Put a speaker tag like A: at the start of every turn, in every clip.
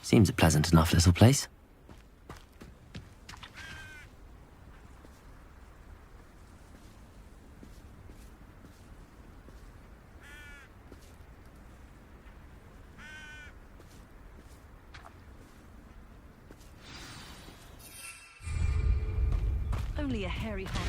A: Seems a pleasant enough little place.
B: Only a hairy heart.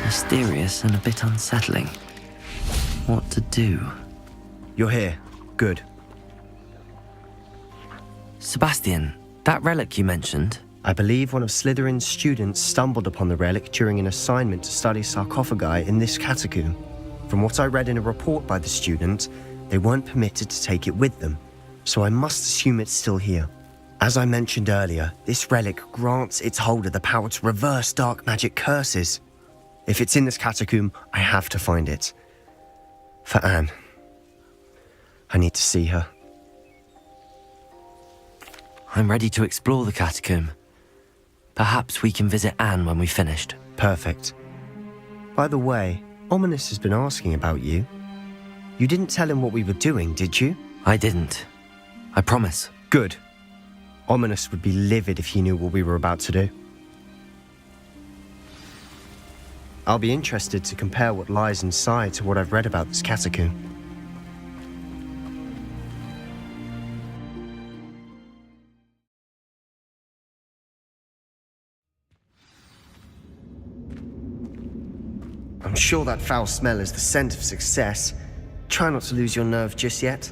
A: Mysterious and a bit unsettling. What to do?
C: You're here. Good.
A: Sebastian, that relic you mentioned.
C: I believe one of Slytherin's students stumbled upon the relic during an assignment to study sarcophagi in this catacomb. From what I read in a report by the student, they weren't permitted to take it with them, so I must assume it's still here. As I mentioned earlier, this relic grants its holder the power to reverse dark magic curses. If it's in this catacomb, I have to find it. For Anne. I need to see her.
A: I'm ready to explore the catacomb. Perhaps we can visit Anne when we've finished.
C: Perfect. By the way, Ominous has been asking about you. You didn't tell him what we were doing, did you?
A: I didn't. I promise.
C: Good. Ominous would be livid if he knew what we were about to do. I'll be interested to compare what lies inside to what I've read about this catacomb. I'm sure that foul smell is the scent of success. Try not to lose your nerve just yet.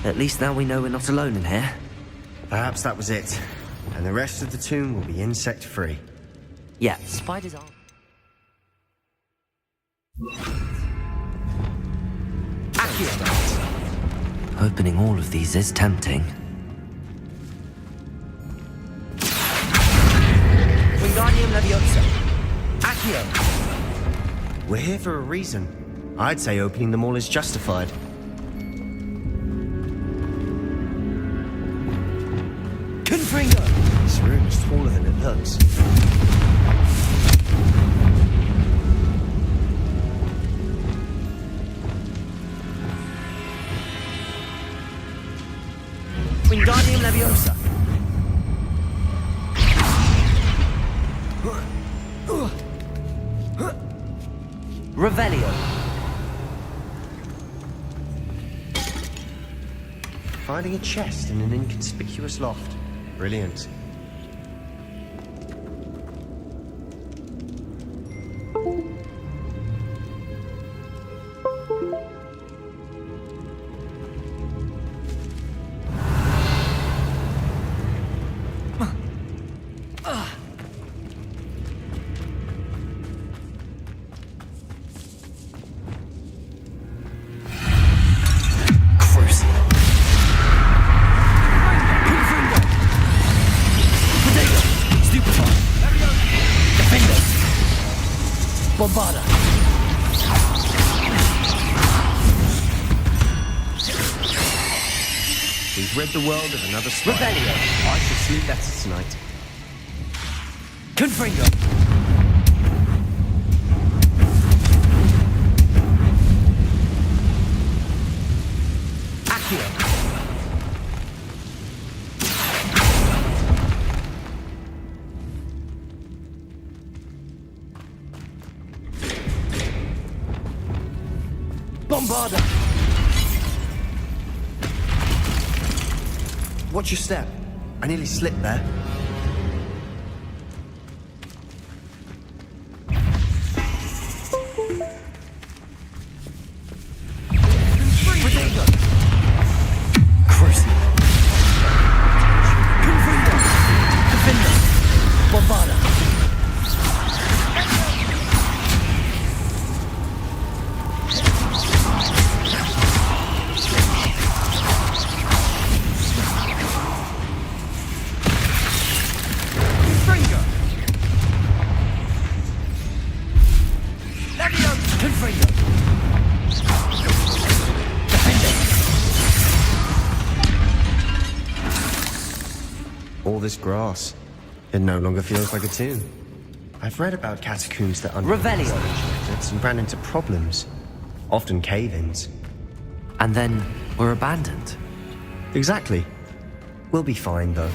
A: At least now we know we're not alone in here.
C: Perhaps that was it. And the rest of the tomb will be insect-free.
A: Yeah, spiders aren't... Accio! Opening all of these is tempting.
D: Wingardium Leviosa. Accio!
C: We're here for a reason. I'd say opening them all is justified.
D: Confringo!
C: This room is smaller than it looks.
D: Wingardium Leviosa. Revelio.
C: Finding a chest in an inconspicuous loft. Brilliant.
D: Bombarda.
C: We've rid the world of another spy.
D: Revelio.
C: I shall sleep better tonight.
D: Confringo. Accio. Bombarda.
C: Watch your step. I nearly slipped there.
D: Protego. Crucible. Confringo. Defender. Bombarda.
C: All this grass. It no longer feels like a tomb. I've read about catacombs that
D: Revelio.
C: and ran into problems. Often cave-ins.
A: And then we're abandoned.
C: Exactly. We'll be fine, though.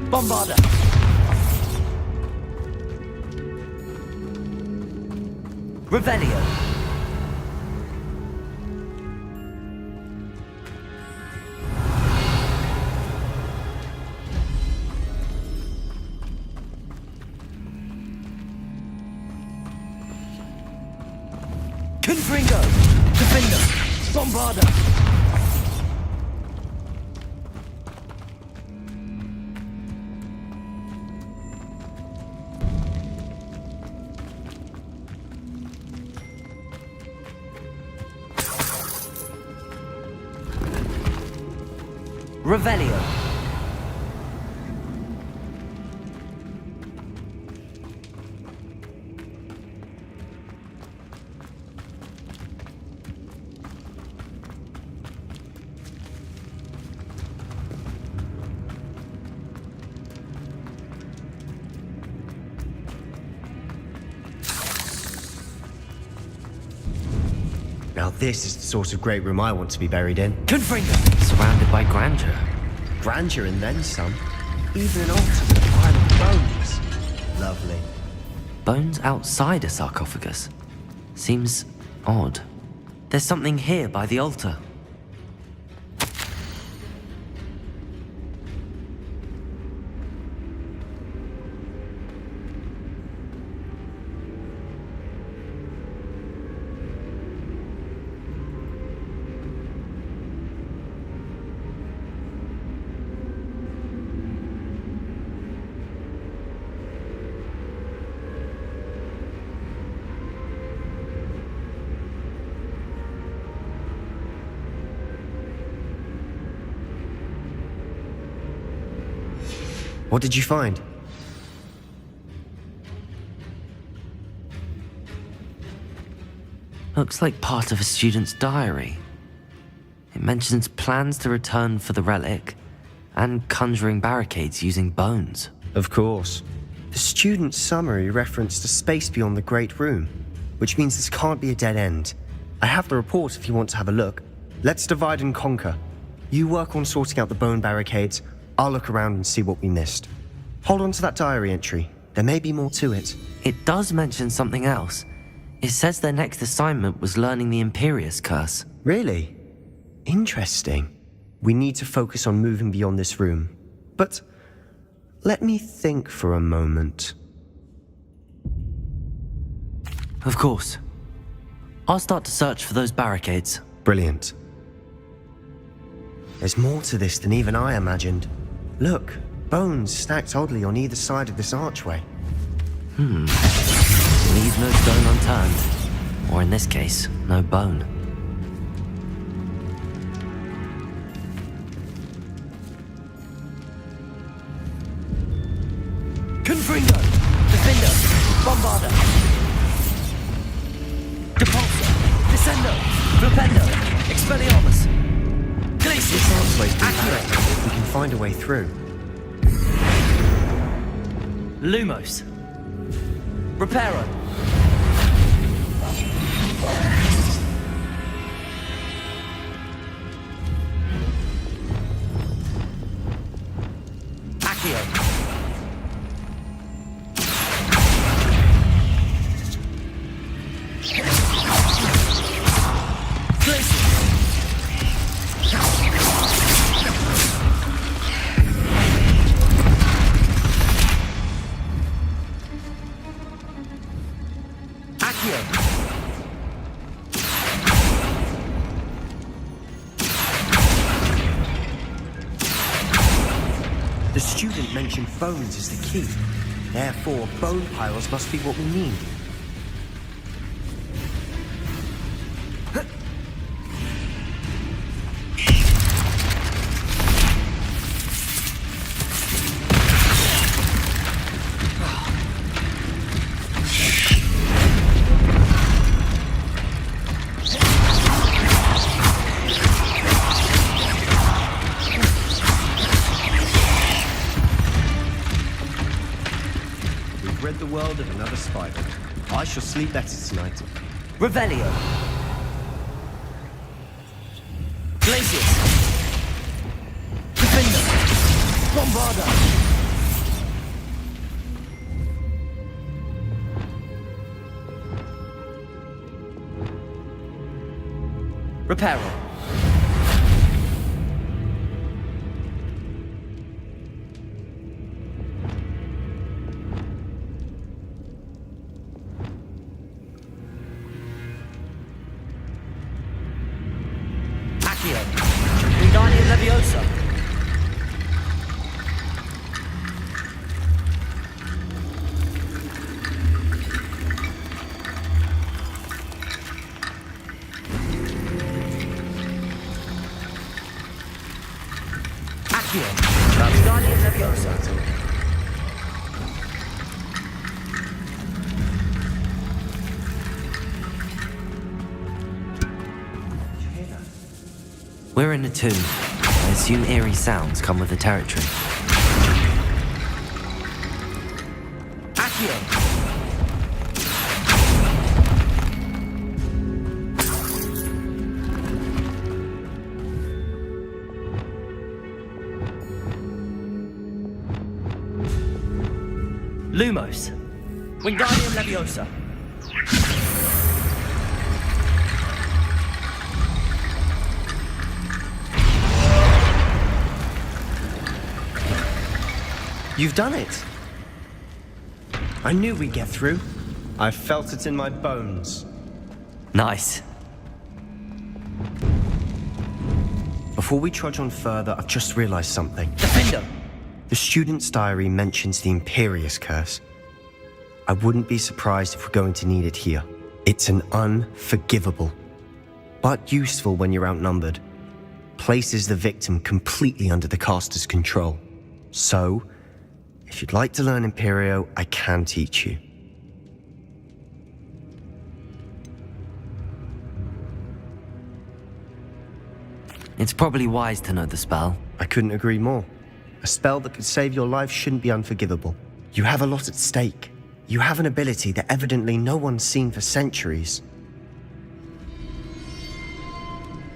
D: Bombarda. Revelio. Confringo. Defender. Bombarda. Revelio.
C: Now this is the sort of great room I want to be buried in.
D: Confringo.
A: Surrounded by grandeur.
C: Grandeur and then some. Even an altar with a pile of bones. Lovely.
A: Bones outside a sarcophagus. Seems odd. There's something here by the altar.
C: What did you find?
A: Looks like part of a student's diary. It mentions plans to return for the relic and conjuring barricades using bones.
C: Of course. The student's summary referenced a space beyond the Great Room, which means this can't be a dead end. I have the report if you want to have a look. Let's divide and conquer. You work on sorting out the bone barricades. I'll look around and see what we missed. Hold on to that diary entry. There may be more to it.
A: It does mention something else. It says their next assignment was learning the Imperius Curse.
C: Really? Interesting. We need to focus on moving beyond this room. But let me think for a moment.
A: Of course. I'll start to search for those barricades.
C: Brilliant. There's more to this than even I imagined. Look, bones stacked oddly on either side of this archway.
A: Leave no stone unturned. Or in this case, no bone.
D: Confringo! Defender! Bombarder! Depulsor! Descendo! Flipendo! Expelliarmus!
C: This
D: Glacius!
C: archway's been
D: Accurate!
C: barricaded if we can find a way through.
D: Lumos! Reparo! Accio!
C: The student mentioned bones as the key. Therefore, bone piles must be what we need. Rid the world of another spider. I shall sleep better tonight.
D: Revelio! Glacius! Defender! Bombarder! Reparo! Wingardium Leviosa! Accio! Wingardium Leviosa!
A: We're in a tomb. I assume eerie sounds come with the territory.
D: Accio! Lumos! Wingardium Leviosa!
C: You've done it! I knew we'd get through. I felt it in my bones.
A: Nice.
C: Before we trudge on further, I've just realized something.
D: Defender!
C: The student's diary mentions the Imperius Curse. I wouldn't be surprised if we're going to need it here. It's an unforgivable, but useful when you're outnumbered. Places the victim completely under the caster's control. So, if you'd like to learn Imperio, I can teach you.
A: It's probably wise to know the spell.
C: I couldn't agree more. A spell that could save your life shouldn't be unforgivable. You have a lot at stake. You have an ability that evidently no one's seen for centuries.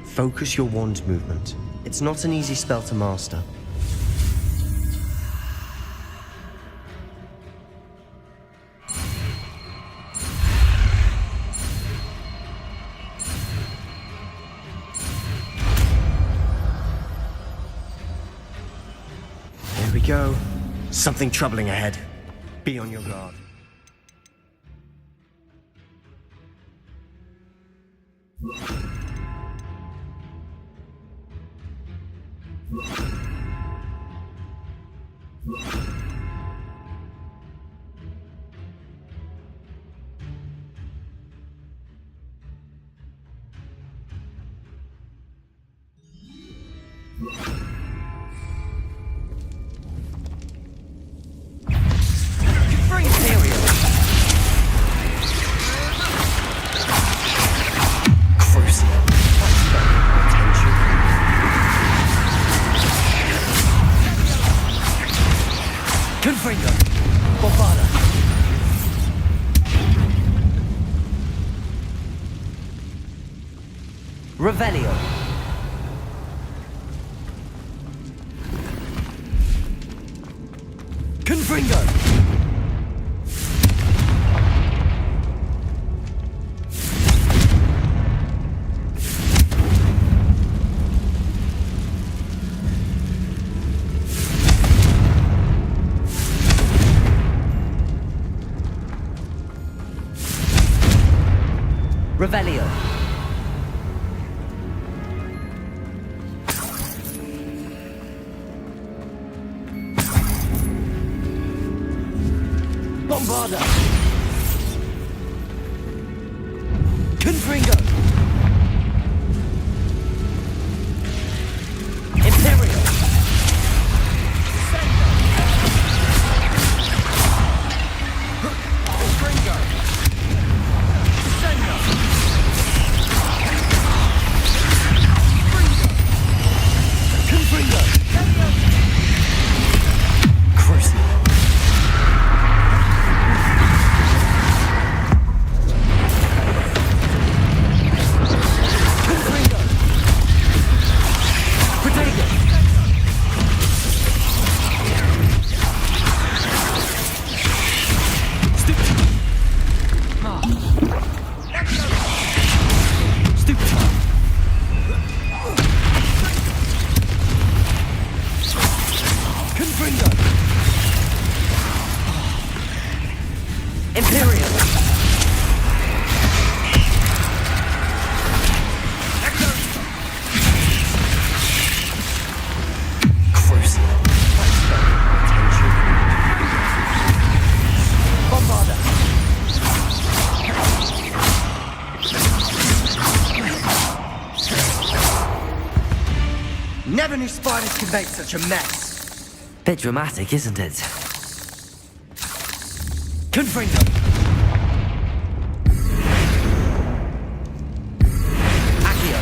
C: Focus your wand movement. It's not an easy spell to master. There we go. Something troubling ahead. Be on your guard.
D: For Imperial.
C: Crucial. Attention.
D: Confringo. Bombarda. Revelio. Confringo. Revelio. Bombarda. Confringo. Imperial. Confringo. Confringo.
C: Crucial.
D: Confringo. Protego. Stupid. Confringo. Imperial.
C: Crucial. Attention.
D: Bombarda.
C: Never knew spiders could make such a mess.
A: Bit dramatic, isn't it?
D: Confringo. Accio.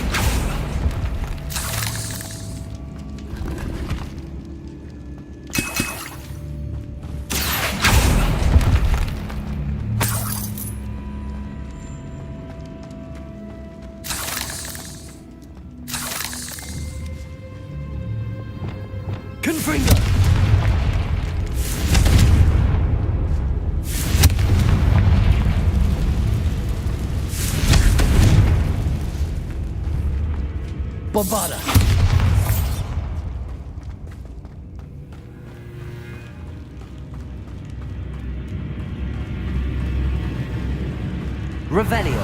D: Confringo. Bombarda. Revelio.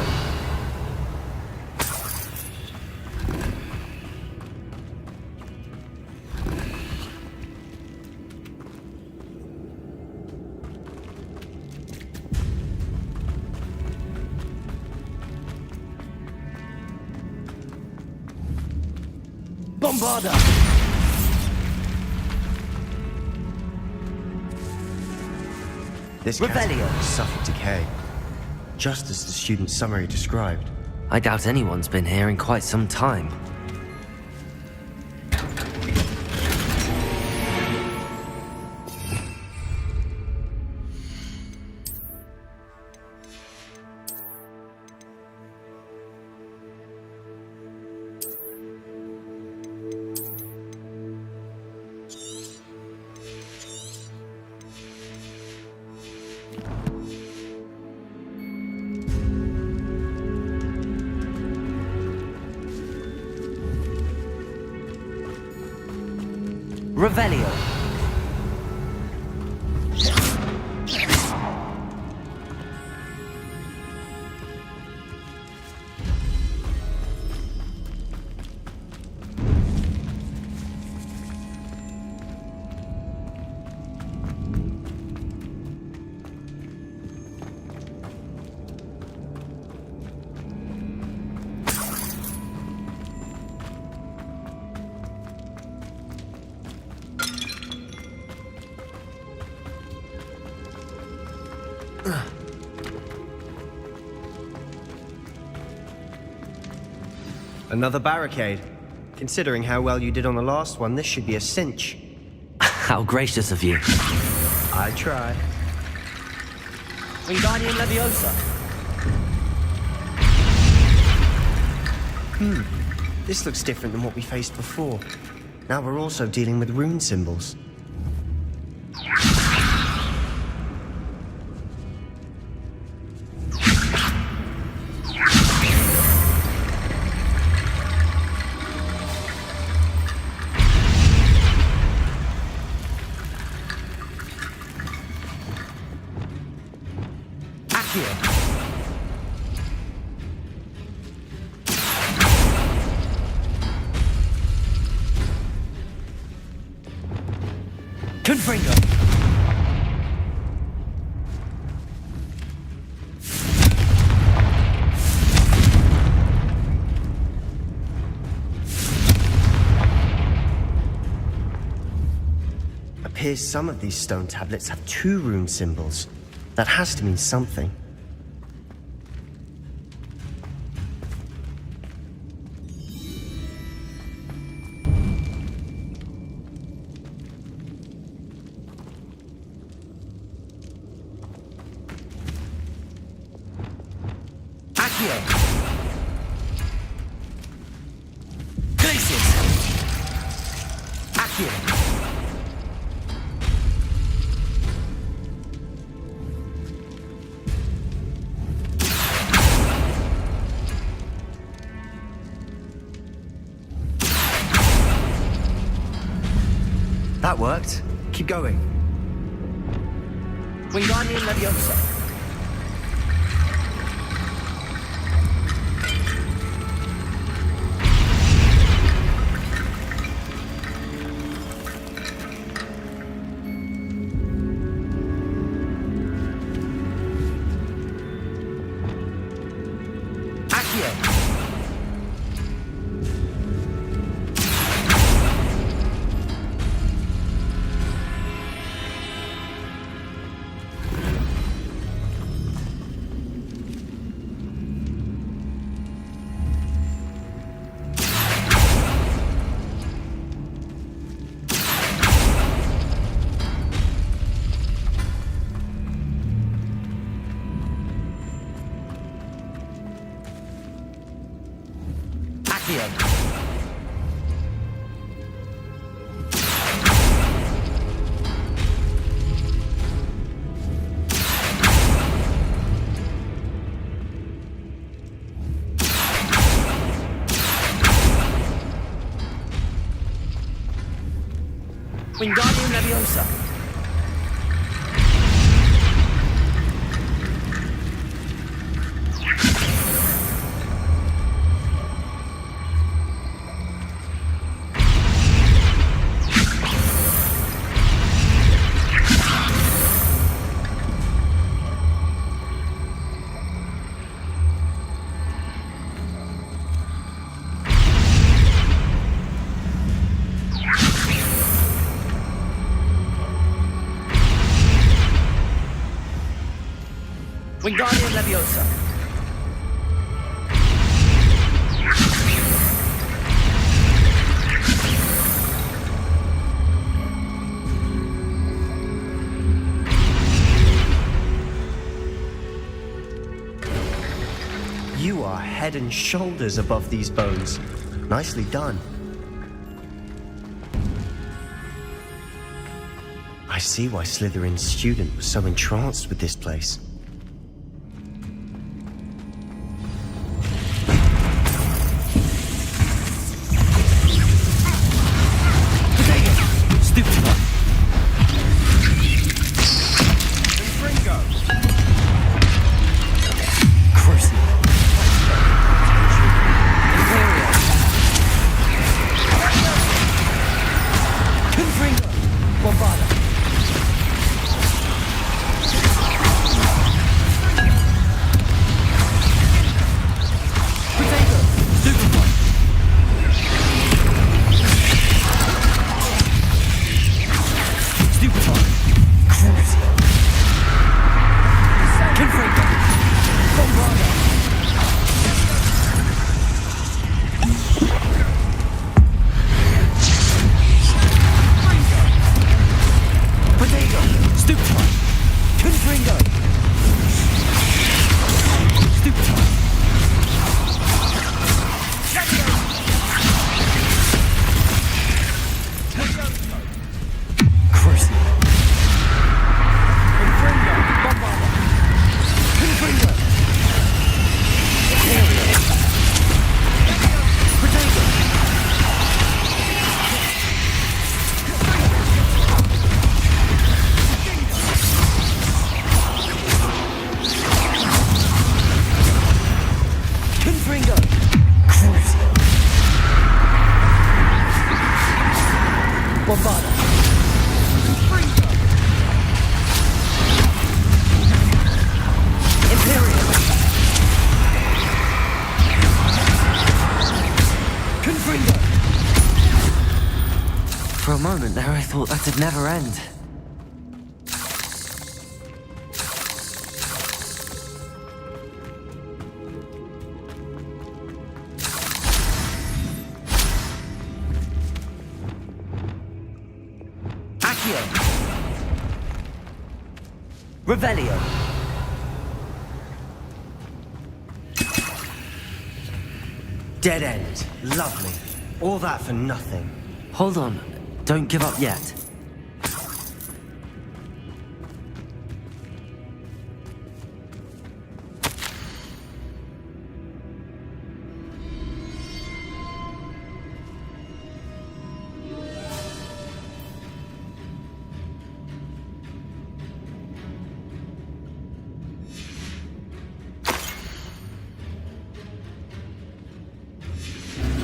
D: Bombarda.
C: This
D: Revelio.
C: catacomb suffered decay, just as the student's summary described.
A: I doubt anyone's been here in quite some time. Revelio.
C: Another barricade. Considering how well you did on the last one, this should be a cinch.
A: How gracious of you.
C: I try.
D: Wingardium Leviosa.
C: This looks different than what we faced before. Now we're also dealing with rune symbols.
D: Confringo.
C: Appears some of these stone tablets have 2 rune symbols. That has to mean something. That worked. Keep going.
D: Wingardium Leviosa. Wingardium Leviosa. Wingardium Leviosa.
C: You are head and shoulders above these bones. Nicely done. I see why Slytherin's student was so entranced with this place.
D: Protego! Stoop time! Confringo! Stoop time! Crucial! Confringo! Bombarda! Confringo! Protego! Confringo! Crucial! Bombarda! Confringo! Imperial! Confringo!
A: For a moment there, I thought that'd never end.
D: Accio! Revelio!
C: Dead end. Lovely. All that for nothing.
A: Hold on. Don't give up yet.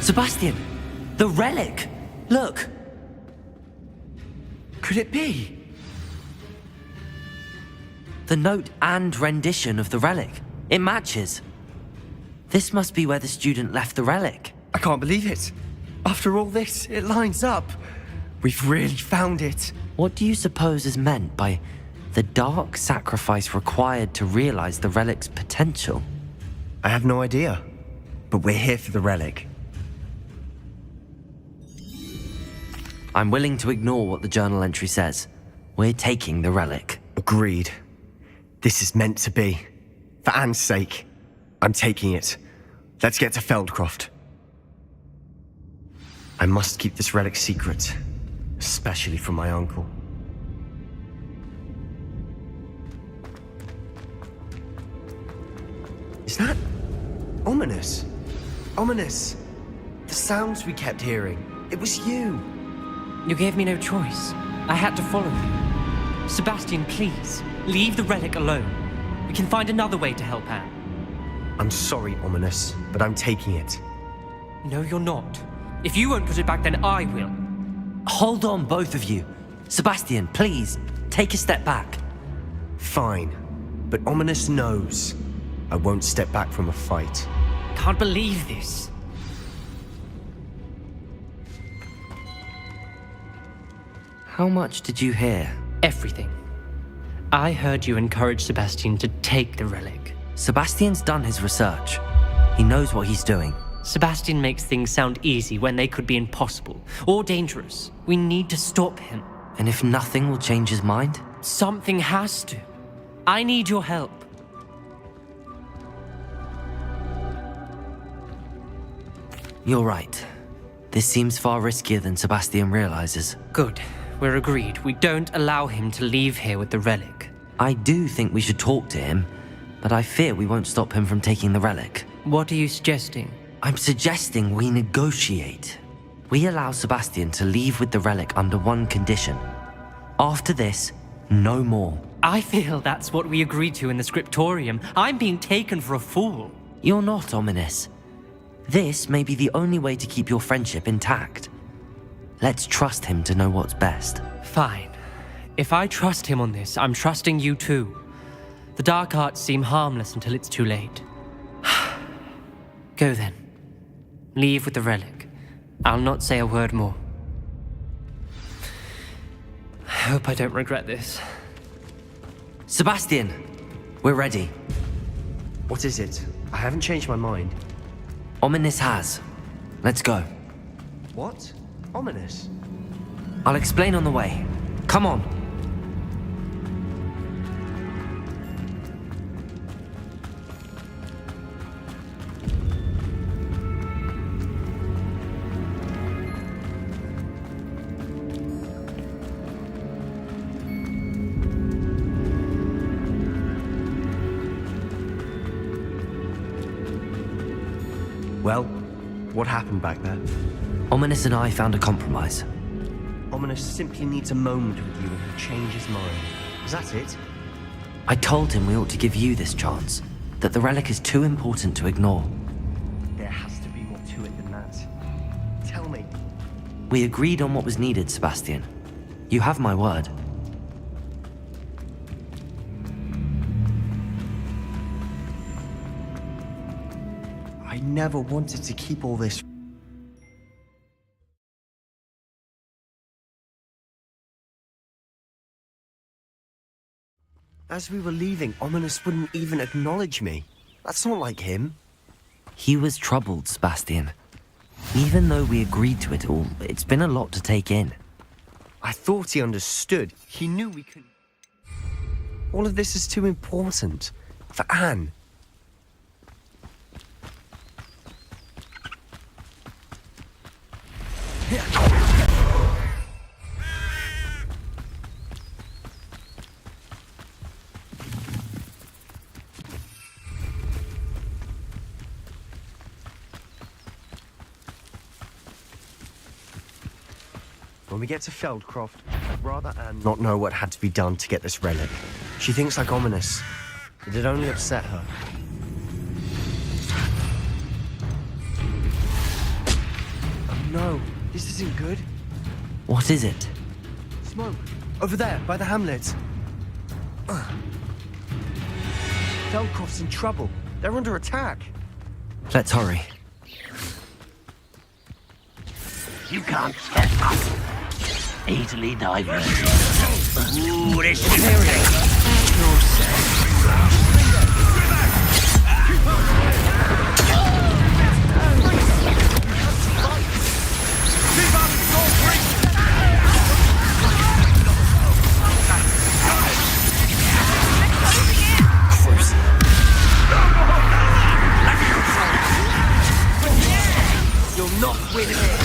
A: Sebastian! The relic! Look!
D: Could it be?
A: The note and rendition of the relic. It matches. This must be where the student left the relic.
C: I can't believe it. After all this, it lines up. We've really found it.
A: What do you suppose is meant by the dark sacrifice required to realize the relic's potential?
C: I have no idea. But we're here for the relic.
A: I'm willing to ignore what the journal entry says. We're taking the relic.
C: Agreed. This is meant to be. For Anne's sake, I'm taking it. Let's get to Feldcroft. I must keep this relic secret, especially from my uncle. Is that ominous? Ominous. The sounds we kept hearing. It was you.
B: You gave me no choice. I had to follow you. Sebastian, please, leave the relic alone. We can find another way to help Anne.
C: I'm sorry, Ominous, but I'm taking it.
B: No, you're not. If you won't put it back, then I will.
A: Hold on, both of you. Sebastian, please, take a step back.
C: Fine, but Ominous knows I won't step back from a fight.
B: Can't believe this.
A: How much did you hear?
B: Everything. I heard you encourage Sebastian to take the relic.
A: Sebastian's done his research. He knows what he's doing.
B: Sebastian makes things sound easy when they could be impossible or dangerous. We need to stop him.
A: And if nothing will change his mind?
B: Something has to. I need your help.
A: You're right. This seems far riskier than Sebastian realizes.
B: Good. We're agreed. We don't allow him to leave here with the relic.
A: I do think we should talk to him, but I fear we won't stop him from taking the relic.
B: What are you suggesting?
A: I'm suggesting we negotiate. We allow Sebastian to leave with the relic under one condition. After this, no more.
B: I feel that's what we agreed to in the scriptorium. I'm being taken for a fool.
A: You're not, Ominous. This may be the only way to keep your friendship intact. Let's trust him to know what's best.
B: Fine. If I trust him on this, I'm trusting you too. The dark arts seem harmless until it's too late. Go then. Leave with the relic. I'll not say a word more. I hope I don't regret this.
A: Sebastian, we're ready.
C: What is it? I haven't changed my mind.
A: Ominous has. Let's go.
C: What? Ominous?
A: I'll explain on the way. Come on.
C: Well, what happened back there?
A: Ominous and I found a compromise.
C: Ominous simply needs a moment with you and he'll change his mind. Is that it?
A: I told him we ought to give you this chance, that the relic is too important to ignore.
C: There has to be more to it than that. Tell me.
A: We agreed on what was needed, Sebastian. You have my word.
C: I never wanted to keep all this. As we were leaving, Ominous wouldn't even acknowledge me. That's not like him.
A: He was troubled, Sebastian. Even though we agreed to it all, it's been a lot to take in.
C: I thought he understood. He knew we couldn't. All of this is too important. For Anne. When we get to Feldcroft, I'd rather Anne not know what had to be done to get this relic. She thinks like Ominous. It'd only upset her. Oh no, this isn't good.
A: What is it?
C: Smoke. Over there, by the hamlet. Feldcroft's in trouble. They're under attack.
A: Let's hurry.
E: You can't step us. Easily diverted. Ooh, this is
C: You'll not win here.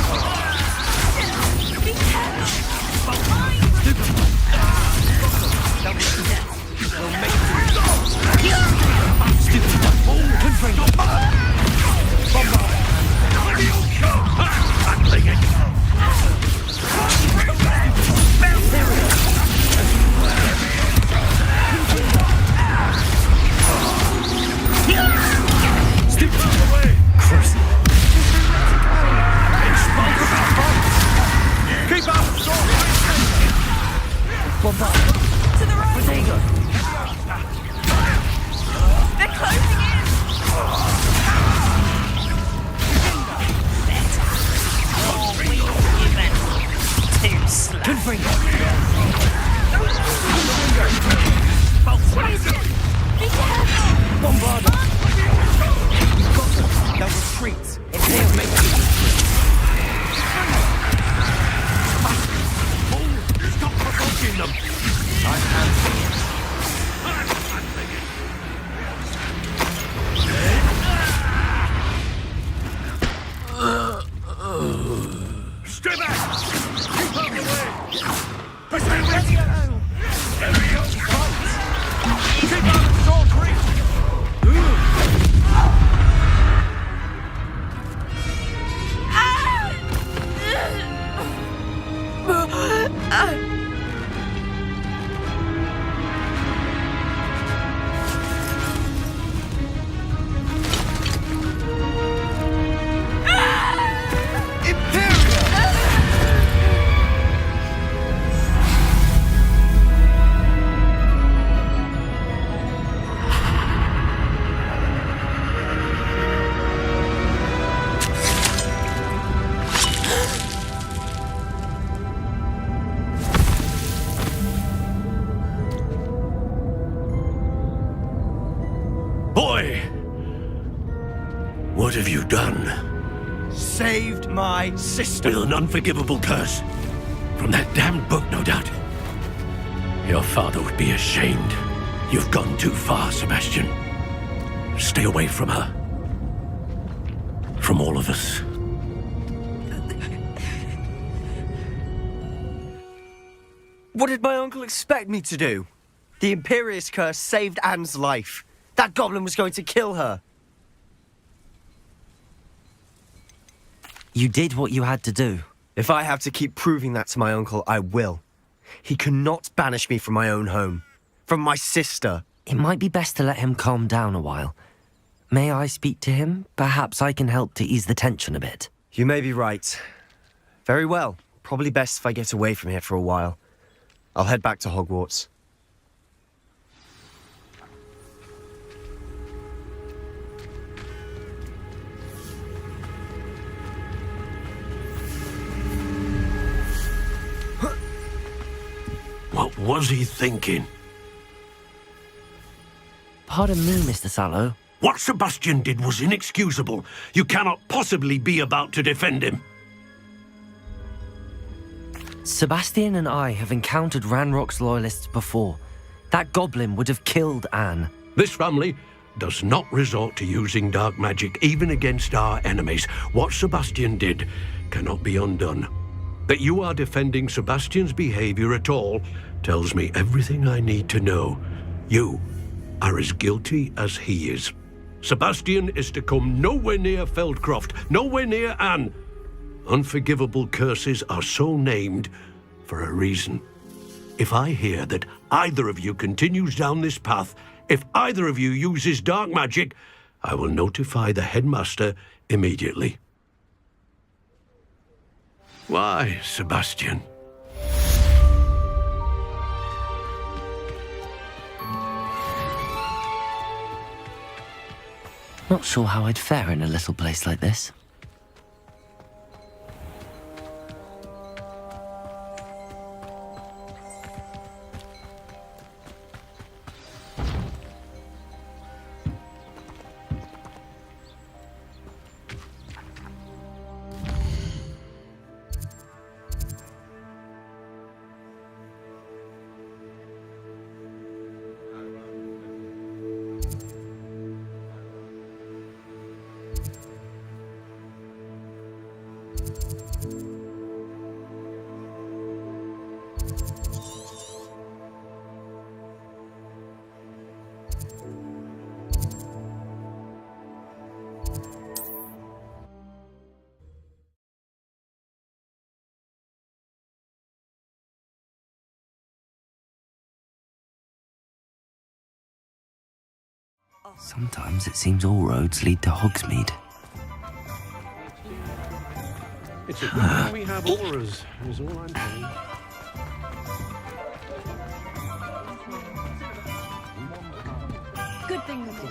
E: Boy! What have you done?
C: Saved my sister.
E: With an unforgivable curse. From that damned book, no doubt. Your father would be ashamed. You've gone too far, Sebastian. Stay away from her. From all of us.
C: What did my uncle expect me to do? The Imperious curse saved Anne's life. That goblin was going to kill her.
A: You did what you had to do.
C: If I have to keep proving that to my uncle, I will. He cannot banish me from my own home. From my sister.
A: It might be best to let him calm down a while. May I speak to him? Perhaps I can help to ease the tension a bit.
C: You may be right. Very well. Probably best if I get away from here for a while. I'll head back to Hogwarts.
E: What was he thinking?
A: Pardon me, Mr. Sallow.
E: What Sebastian did was inexcusable. You cannot possibly be about to defend him.
A: Sebastian and I have encountered Ranrock's loyalists before. That goblin would have killed Anne.
E: This family does not resort to using dark magic even against our enemies. What Sebastian did cannot be undone. That you are defending Sebastian's behavior at all tells me everything I need to know. You are as guilty as he is. Sebastian is to come nowhere near Feldcroft, nowhere near Anne. Unforgivable curses are so named for a reason. If I hear that either of you continues down this path, if either of you uses dark magic, I will notify the headmaster immediately. Why, Sebastian?
A: Not sure how I'd fare in a little place like this. Sometimes it seems all roads lead to Hogsmeade.
E: It's a good thing we have auras, is all I'm saying.
F: Good thing we did.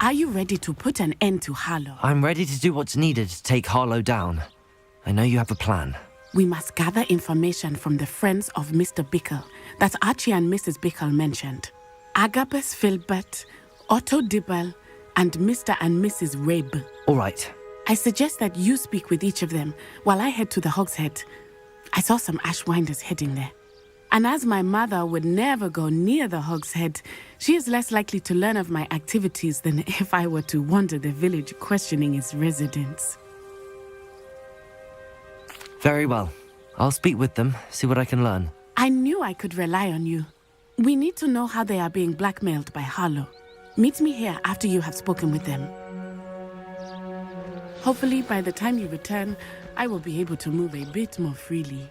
G: Are you ready to put an end to Harlow?
A: I'm ready to do what's needed to take Harlow down. I know you have a plan.
G: We must gather information from the friends of Mr. Bickle that Archie and Mrs. Bickle mentioned. Agabus Filbert, Otto Dibble, and Mr. and Mrs. Rabe.
A: All right.
G: I suggest that you speak with each of them while I head to the Hogshead. I saw some Ashwinders heading there. And as my mother would never go near the Hogshead, she is less likely to learn of my activities than if I were to wander the village questioning its residents.
A: Very well. I'll speak with them, see what I can learn.
G: I knew I could rely on you. We need to know how they are being blackmailed by Harlow. Meet me here after you have spoken with them. Hopefully, by the time you return, I will be able to move a bit more freely.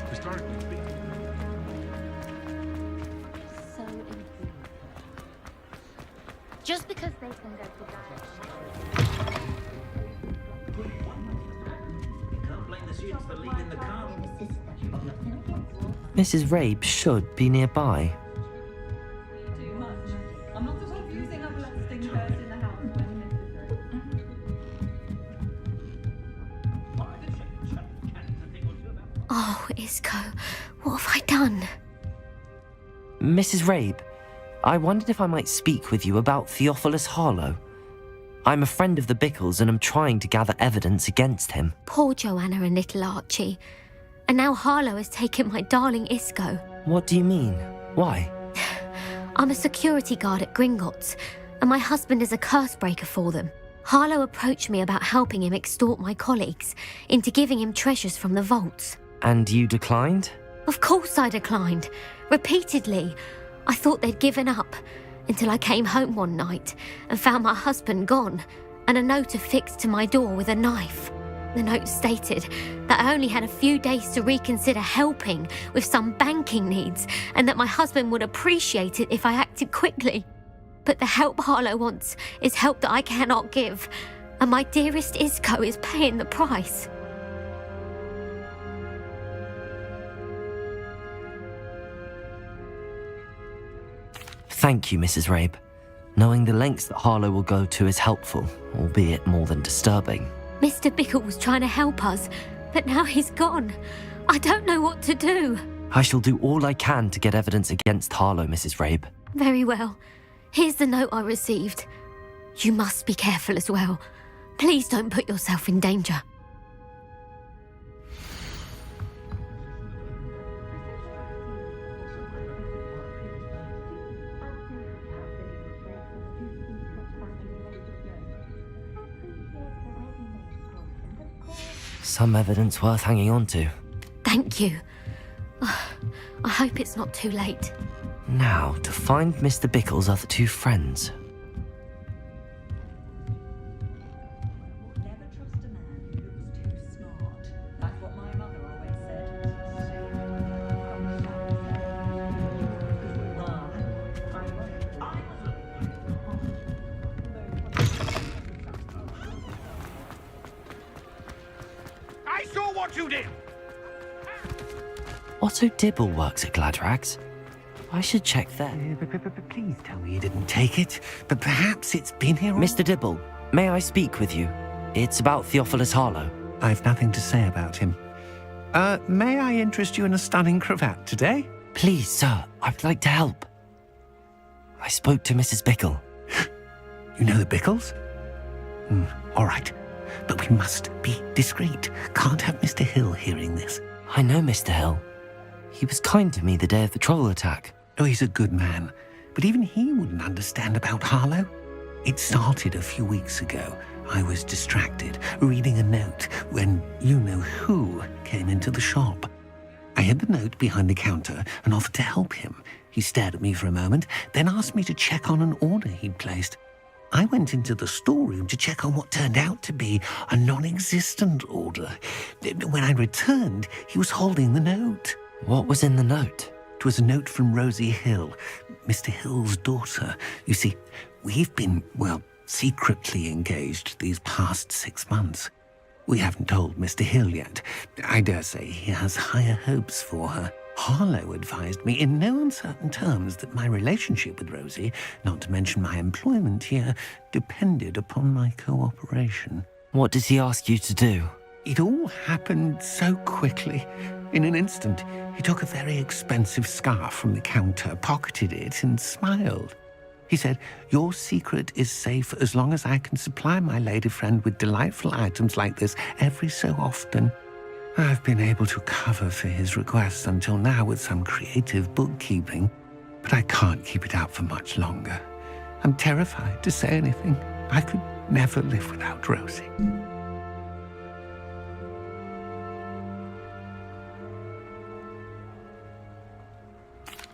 H: Historically speaking.
F: So important. Just because they can go to die.
I: Can't blame the students for leaving the car.
F: Your sister.
A: Mrs. Rabe should be nearby.
I: Too much. I'm not sort of using up lasting curse in the house when
F: Oh, Isco, what have I done?
A: Mrs. Rabe, I wondered if I might speak with you about Theophilus Harlow. I'm a friend of the Bickles and I'm trying to gather evidence against him.
F: Poor Joanna and little Archie. And now Harlow has taken my darling Isco.
A: What do you mean? Why?
F: I'm a security guard at Gringotts, and my husband is a curse breaker for them. Harlow approached me about helping him extort my colleagues into giving him treasures from the vaults.
A: And you declined?
F: Of course I declined. Repeatedly. I thought they'd given up, until I came home one night and found my husband gone, and a note affixed to my door with a knife. The note stated that I only had a few days to reconsider helping with some banking needs, and that my husband would appreciate it if I acted quickly. But the help Harlow wants is help that I cannot give, and my dearest Isco is paying the price.
A: Thank you, Mrs. Rabe. Knowing the lengths that Harlow will go to is helpful, albeit more than disturbing.
F: Mr. Bickle was trying to help us, but now he's gone. I don't know what to do.
A: I shall do all I can to get evidence against Harlow, Mrs. Rabe.
F: Very well. Here's the note I received. You must be careful as well. Please don't put yourself in danger.
A: Some evidence worth hanging on to.
F: Thank you. I hope it's not too late.
A: Now, to find Mr. Bickle's other two friends.
I: never trust a man who looks too smart. That's what my mother always
E: I saw what you did!
A: Otto Dibble works at Gladrags. I should check there.
J: Please tell me you didn't take it, but perhaps it's been here all...
A: Mr. Dibble, may I speak with you? It's about Theophilus Harlow.
J: I've nothing to say about him. May I interest you in a stunning cravat today?
A: Please, sir, I'd like to help. I spoke to Mrs. Bickle.
J: You know the Bickles? All right, but we must be discreet. Can't have Mr. Hill hearing this.
A: I know Mr. Hill. He was kind to me the day of the troll attack.
J: Oh, he's a good man, but even he wouldn't understand about Harlow. It started a few weeks ago. I was distracted, reading a note, when you-know-who came into the shop. I hid the note behind the counter and offered to help him. He stared at me for a moment, then asked me to check on an order he'd placed. I went into the storeroom to check on what turned out to be a non-existent order. When I returned, he was holding the note.
A: What was in the note?
J: It was a note from Rosie Hill, Mr. Hill's daughter. You see, we've been, secretly engaged these past 6 months. We haven't told Mr. Hill yet. I dare say he has higher hopes for her. Harlow advised me in no uncertain terms that my relationship with Rosie, not to mention my employment here, depended upon my cooperation.
A: What did he ask you to do?
J: It all happened so quickly. In an instant, he took a very expensive scarf from the counter, pocketed it, and smiled. He said, "Your secret is safe as long as I can supply my lady friend with delightful items like this every so often." I've been able to cover for his requests until now with some creative bookkeeping, but I can't keep it up for much longer. I'm terrified to say anything. I could never live without Rosie.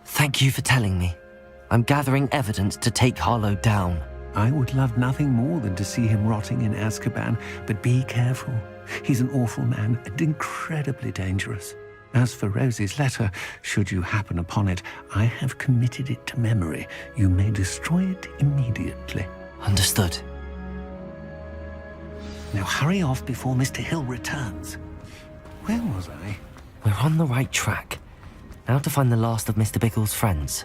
A: Thank you for telling me. I'm gathering evidence to take Harlow down.
J: I would love nothing more than to see him rotting in Azkaban, but be careful. He's an awful man and incredibly dangerous. As for Rosie's letter, should you happen upon it, I have committed it to memory. You may destroy it immediately.
A: Understood.
J: Now hurry off before Mr. Hill returns. Where was I?
A: We're on the right track. Now to find the last of Mr. Bickle's friends.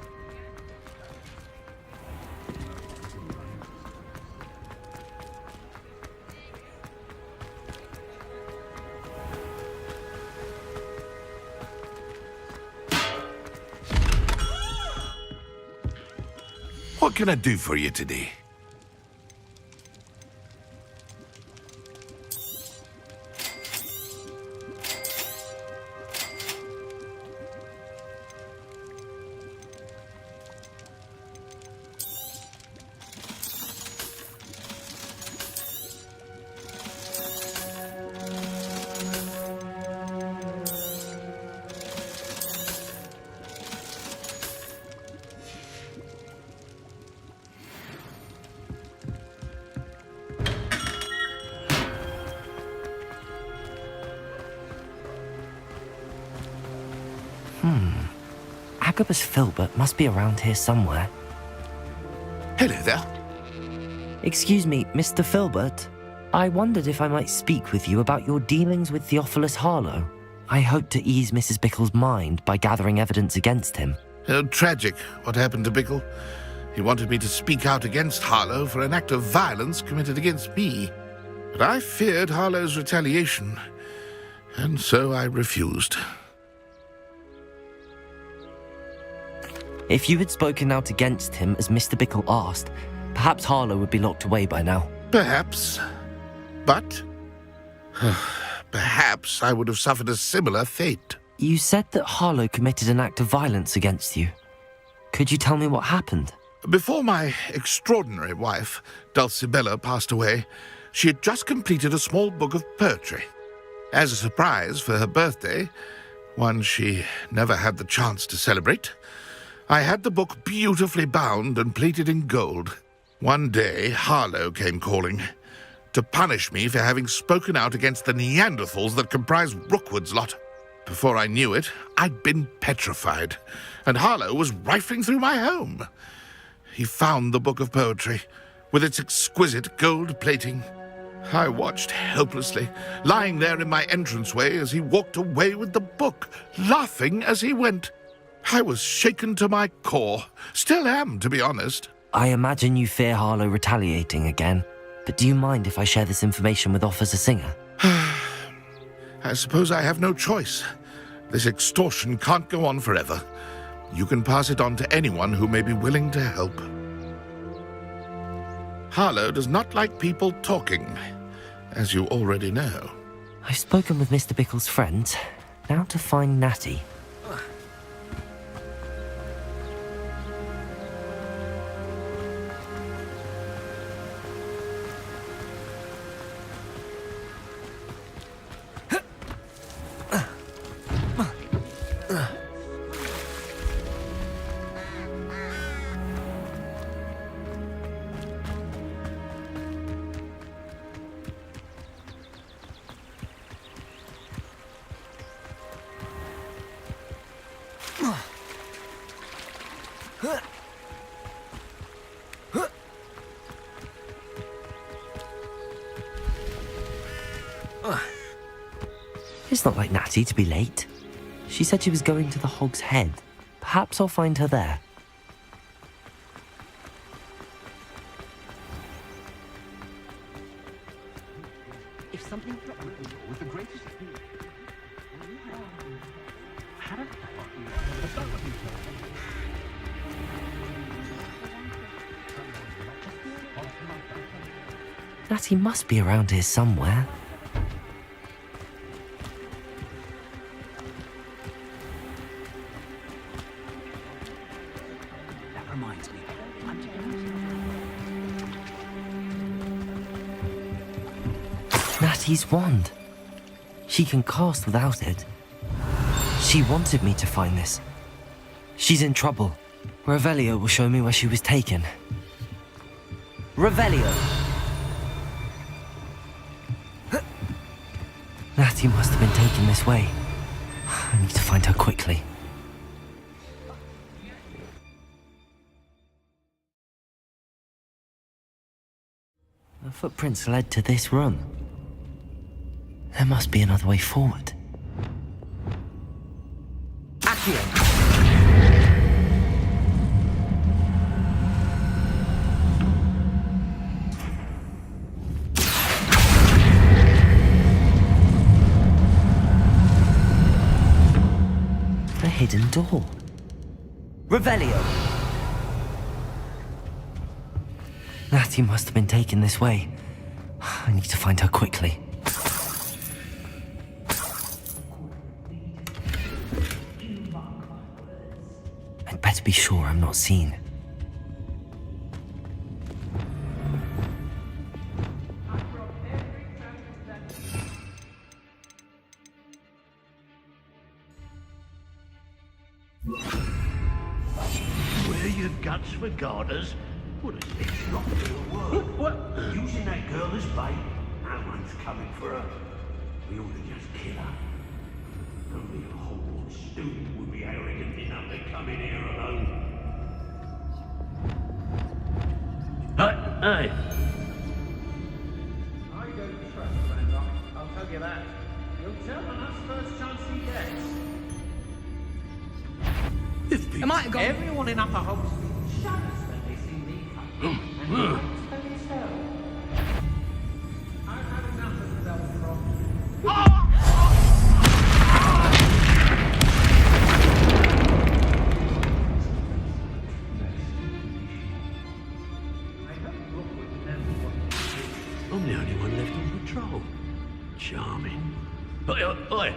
H: What can I do for you today?
A: Agabus Filbert must be around here somewhere.
H: Hello there.
A: Excuse me, Mr. Filbert. I wondered if I might speak with you about your dealings with Theophilus Harlow. I hope to ease Mrs. Bickle's mind by gathering evidence against him.
H: Tragic what happened to Bickle. He wanted me to speak out against Harlow for an act of violence committed against me. But I feared Harlow's retaliation, and so I refused.
A: If you had spoken out against him as Mr. Bickle asked, perhaps Harlow would be locked away by now.
H: Perhaps. But perhaps I would have suffered a similar fate.
A: You said that Harlow committed an act of violence against you. Could you tell me what happened?
H: Before my extraordinary wife, Dulcibella, passed away, she had just completed a small book of poetry. As a surprise for her birthday, one she never had the chance to celebrate, I had the book beautifully bound and plated in gold. One day, Harlow came calling to punish me for having spoken out against the Neanderthals that comprise Rookwood's lot. Before I knew it, I'd been petrified, and Harlow was rifling through my home. He found the book of poetry, with its exquisite gold plating. I watched helplessly, lying there in my entranceway as he walked away with the book, laughing as he went. I was shaken to my core. Still am, to be honest.
A: I imagine you fear Harlow retaliating again, but do you mind if I share this information with Officer Singer?
H: I suppose I have no choice. This extortion can't go on forever. You can pass it on to anyone who may be willing to help. Harlow does not like people talking, as you already know.
A: I've spoken with Mr. Bickle's friends. Now to find Natty. It's not like Natty to be late. She said she was going to the Hog's Head. Perhaps I'll find her there.
D: If something threatened people with the greatest speed.
A: Natty must be around here somewhere.
D: That reminds me.
A: Natty's wand. She can cast without it. She wanted me to find this. She's in trouble. Revelio will show me where she was taken.
D: Revelio.
A: Natty must have been taken this way. I need to find her quickly. The footprints led to this room. There must be another way forward. hidden door. Revelio! Natty must have been taken this way. I need to find her quickly. I'd better be sure I'm not seen.
E: Where your guts for garters? What is this? Not gonna work. What? Using that girl as bait? No one's coming for her. We ought to just kill her. Only a Hogwarts student would be arrogant enough to come in here alone. Hey!
K: I don't trust Randolph, I'll tell you that. He'll tell on us first chance he gets.
J: Am I got everyone in Upper Hogsmeade shudders when they see me come? And he won't tell you so.
K: I've had enough of Belfrom.
E: I'm the only one left on patrol. Charming. Oi!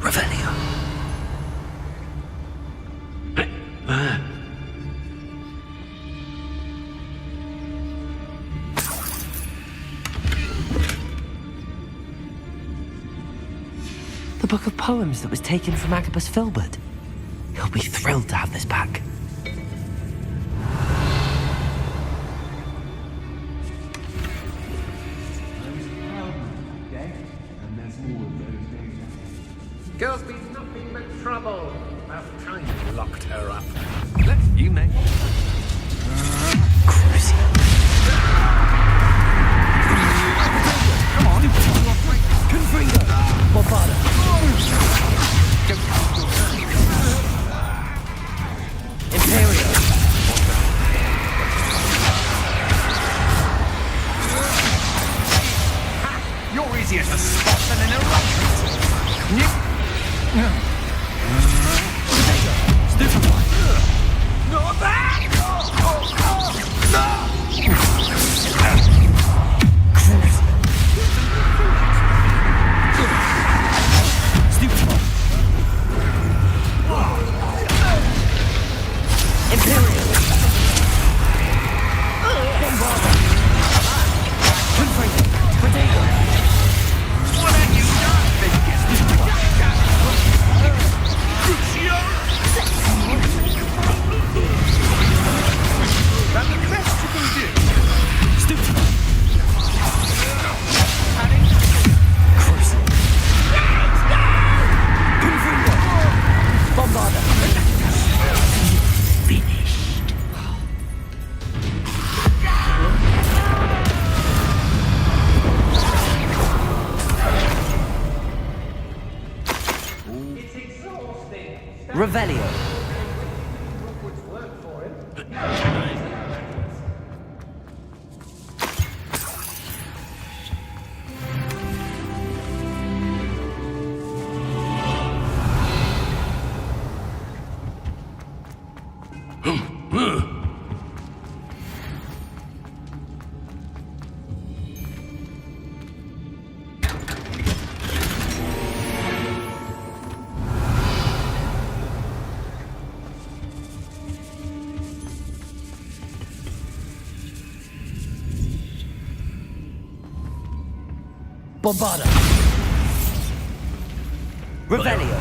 A: Revelio! The book of poems that was taken from Agabus Filbert. He'll be thrilled to have this back.
K: Girls be nothing but trouble. About time you locked her up.
J: You may.
A: Cruising.
J: Come on.
A: Confringo! Bombarda! Imperio!
J: You're easier to spot than an eruption.
A: Stupefy!
J: Not that!
A: Stupefy! Imperial! Bombarda! Confringo! Potato!
J: What have you done? That's the best you can do.
A: Stupefy! Cruising! Confringo! Bombarda! Finished.
K: It's exhausting.
A: Revelio!
K: Hogwarts work for him.
A: Bombarda! Revelio!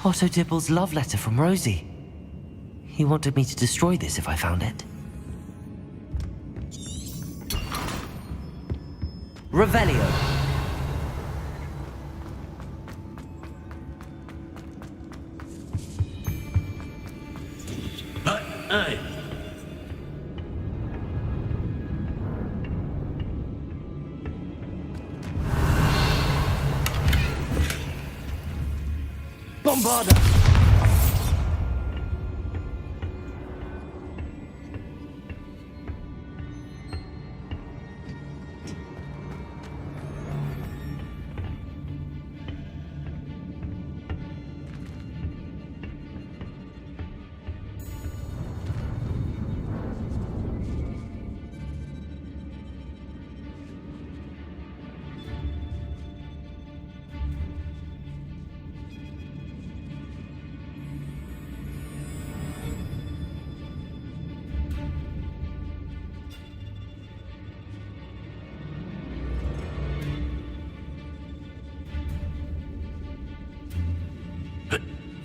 A: Otto Dibble's love letter from Rosie. He wanted me to destroy this if I found it. Revelio.
E: Hey.
A: Bombarda!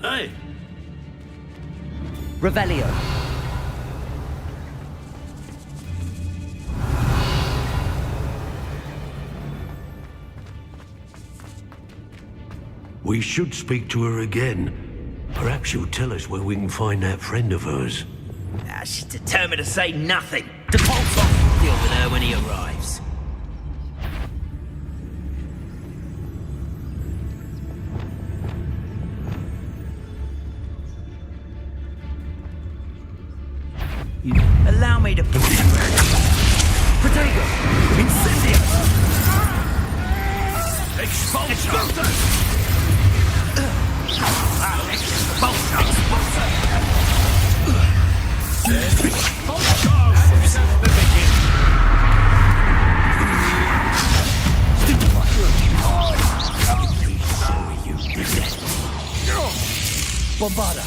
E: Hey.
A: Revelio.
E: We should speak to her again. Perhaps she'll tell us where we can find that friend of hers.
L: She's determined to say nothing. DePaul's off to deal with her when he arrives. Allow me to...
A: Protego! Incendio!
L: Expulsor!
A: Bombarda!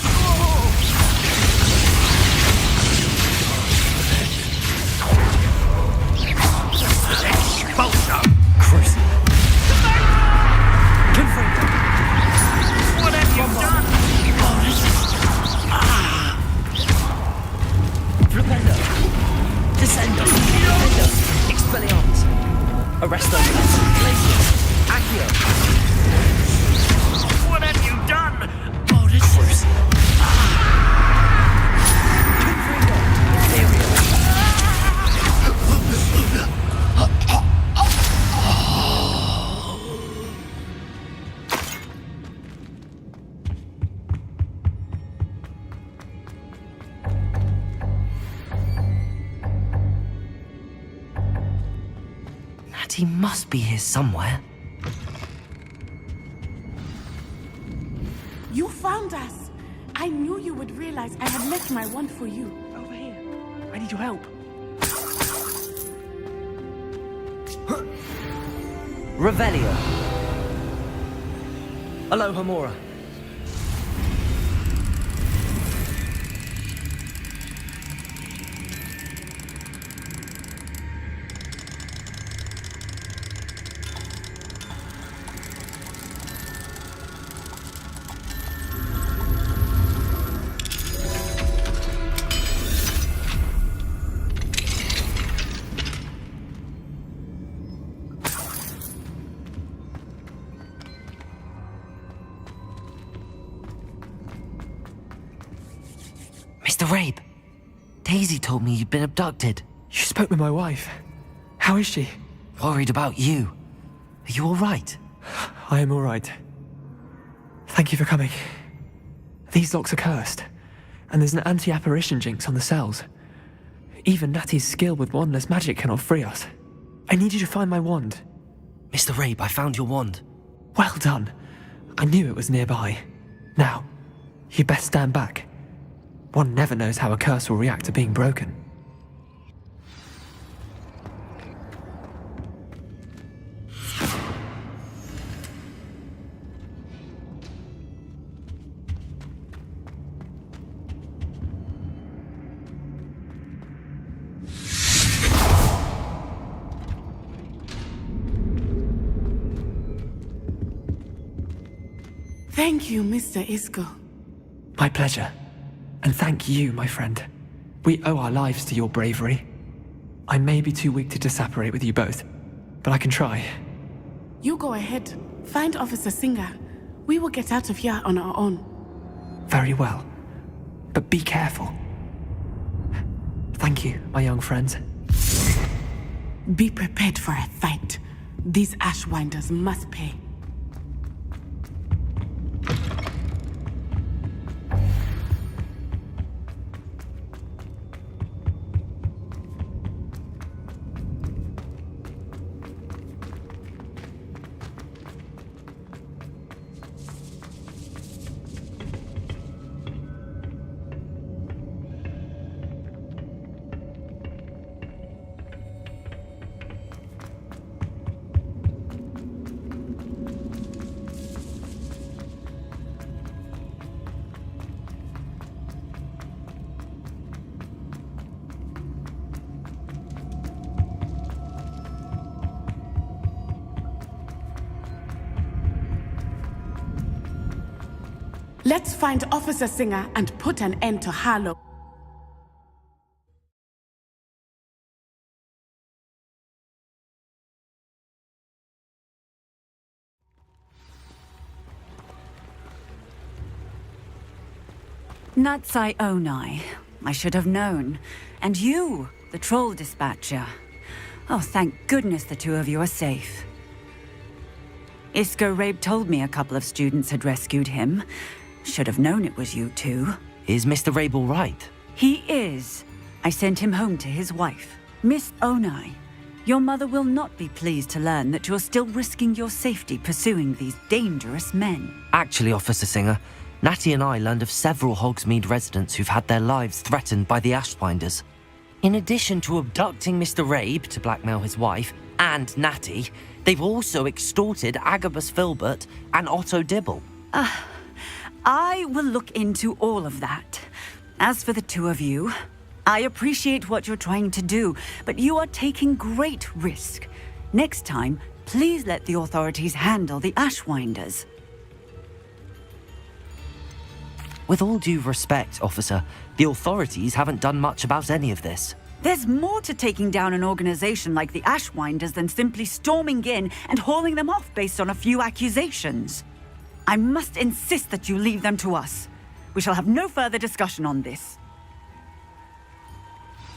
A: Cruising! Confringo!
L: What have you done?
A: Flipendo! Descendo! Flipendo! Expelliarmus! Arresto! Glacius! Accio!
L: What have you done?
A: Cruising! Confringo! Imperial! He must be here somewhere.
G: You found us! I knew you would realize I had left my wand for you.
B: Over here. I need your help.
A: Revelio. Aloha Mora. Mr. Rabe, Daisy told me you'd been abducted.
B: You spoke with my wife. How is she?
A: Worried about you. Are you all right?
B: I am all right. Thank you for coming. These locks are cursed, and there's an anti-apparition jinx on the cells. Even Natty's skill with wandless magic cannot free us. I need you to find my wand.
A: Mr. Rabe, I found your wand.
B: Well done. I knew it was nearby. Now, you best stand back. One never knows how a curse will react to being broken.
G: Thank you, Mr. Isco.
B: My pleasure. And thank you, my friend. We owe our lives to your bravery. I may be too weak to disapparate with you both, but I can try.
G: You go ahead. Find Officer Singer. We will get out of here on our own.
B: Very well. But be careful. Thank you, my young friends.
G: Be prepared for a fight. These Ashwinders must pay. Let's find Officer Singer and put an end to Harlow.
M: Natsai Onai. I should have known. And you, the troll dispatcher. Oh, thank goodness the two of you are safe. Isco Rabe told me a couple of students had rescued him. Should have known it was you two.
A: Is Mr. Rabe all right?
M: He is. I sent him home to his wife. Miss Onai, your mother will not be pleased to learn that you're still risking your safety pursuing these dangerous men.
A: Actually, Officer Singer, Natty and I learned of several Hogsmeade residents who've had their lives threatened by the Ashwinders. In addition to abducting Mr. Rabe to blackmail his wife and Natty, they've also extorted Agabus Filbert and Otto Dibble.
M: I will look into all of that. As for the two of you, I appreciate what you're trying to do, but you are taking great risk. Next time, please let the authorities handle the Ashwinders.
A: With all due respect, officer, the authorities haven't done much about any of this.
M: There's more to taking down an organization like the Ashwinders than simply storming in and hauling them off based on a few accusations. I must insist that you leave them to us. We shall have no further discussion on this.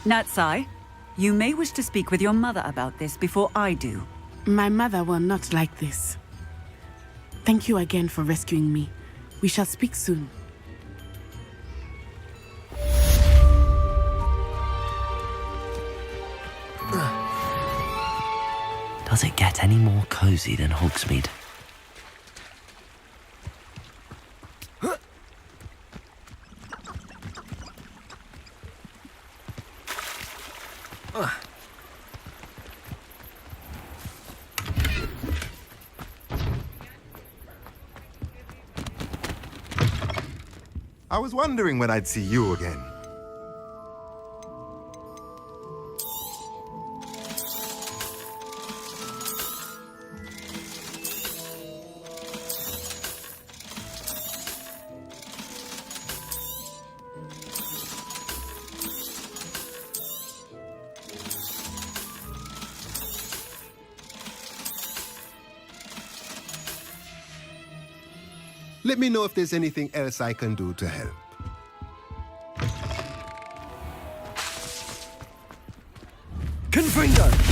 M: Natsai, you may wish to speak with your mother about this before I do.
G: My mother will not like this. Thank you again for rescuing me. We shall speak soon.
A: Does it get any more cozy than Hogsmeade?
N: I was wondering when I'd see you again. Let me know if there's anything else I can do to help.
C: Confringo!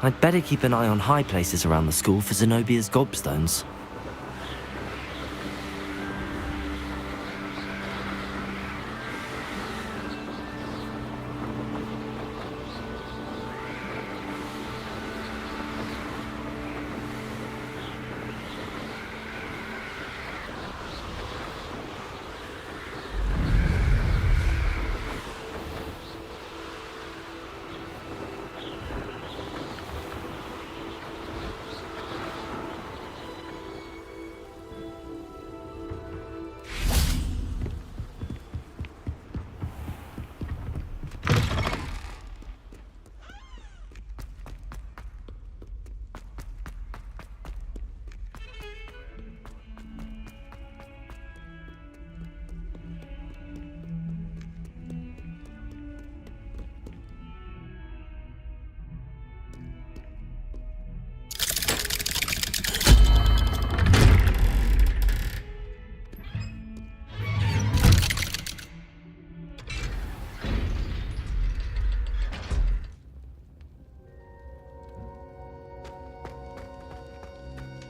A: I'd better keep an eye on high places around the school for Zenobia's gobstones.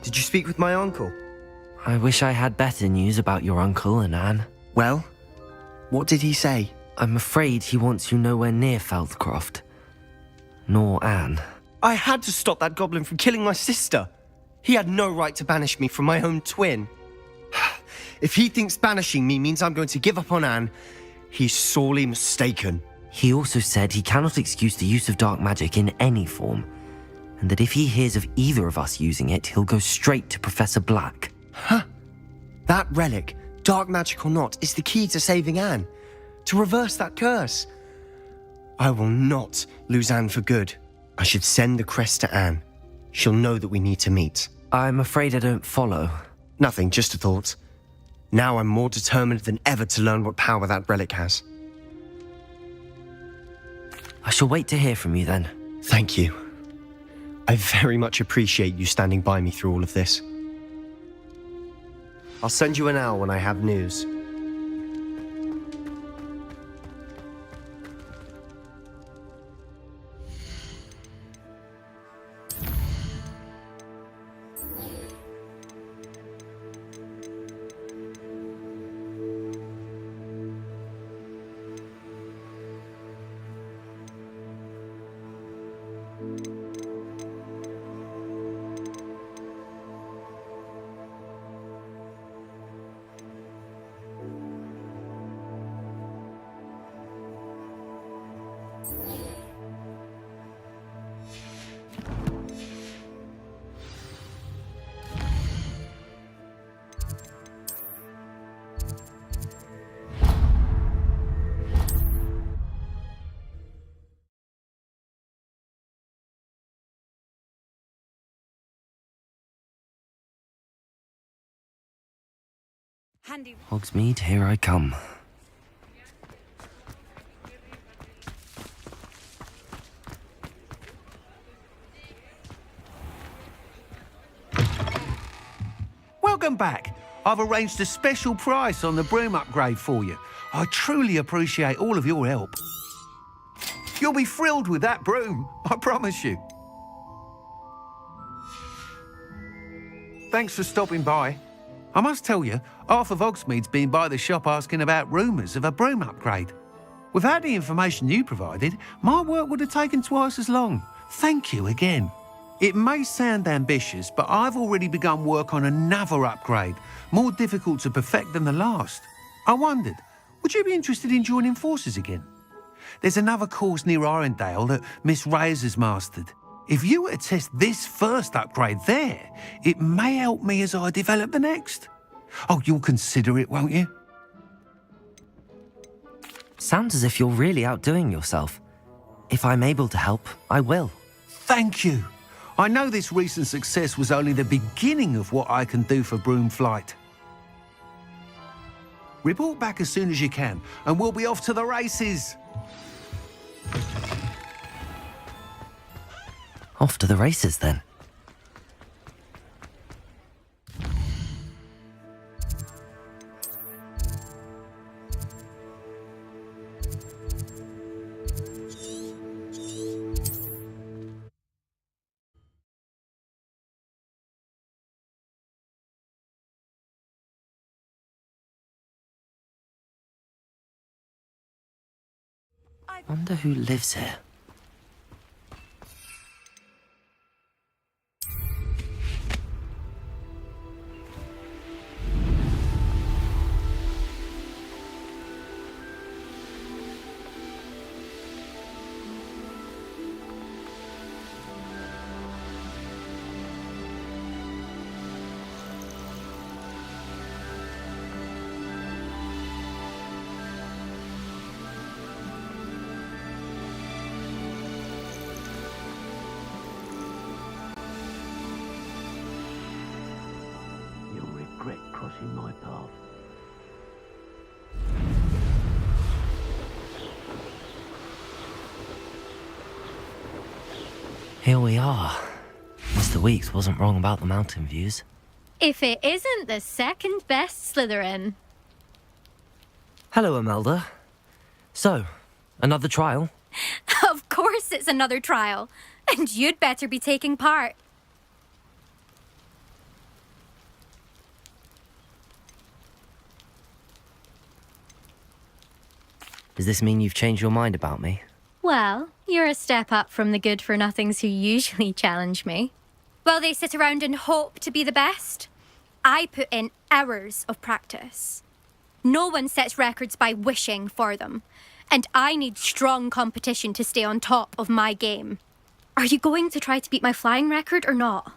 C: Did you speak with my uncle?
A: I wish I had better news about your uncle and Anne.
C: Well, what did he say?
A: I'm afraid he wants you nowhere near Feldcroft. Nor Anne.
C: I had to stop that goblin from killing my sister. He had no right to banish me from my own twin. If he thinks banishing me means I'm going to give up on Anne, he's sorely mistaken.
A: He also said he cannot excuse the use of dark magic in any form, and that if he hears of either of us using it, he'll go straight to Professor Black.
C: Huh? That relic, dark magic or not, is the key to saving Anne. To reverse that curse. I will not lose Anne for good. I should send the crest to Anne. She'll know that we need to meet.
A: I'm afraid I don't follow.
C: Nothing, just a thought. Now I'm more determined than ever to learn what power that relic has.
A: I shall wait to hear from you then.
C: Thank you. I very much appreciate you standing by me through all of this. I'll send you an owl when I have news.
A: Hogsmeade, here I come.
J: Welcome back. I've arranged a special price on the broom upgrade for you. I truly appreciate all of your help. You'll be thrilled with that broom, I promise you. Thanks for stopping by. I must tell you, half of Hogsmeade's been by the shop asking about rumours of a broom upgrade. Without the information you provided, my work would have taken twice as long. Thank you again. It may sound ambitious, but I've already begun work on another upgrade, more difficult to perfect than the last. I wondered, would you be interested in joining forces again? There's another course near Arendelle that Miss Reyes has mastered. If you were to test this first upgrade there, it may help me as I develop the next. Oh, you'll consider it, won't you?
A: Sounds as if you're really outdoing yourself. If I'm able to help, I will.
J: Thank you. I know this recent success was only the beginning of what I can do for Broomflight. Report back as soon as you can, and we'll be off to the races.
A: Off to the races, then. Wonder who lives here.
E: Regret crossing my path.
A: Here we are. Mr. Weeks wasn't wrong about the mountain views.
F: If it isn't the second best Slytherin.
A: Hello, Imelda. So, another trial?
F: Of course it's another trial. And you'd better be taking part.
A: Does this mean you've changed your mind about me?
F: Well, you're a step up from the good-for-nothings who usually challenge me. While they sit around and hope to be the best, I put in hours of practice. No one sets records by wishing for them, and I need strong competition to stay on top of my game. Are you going to try to beat my flying record or not?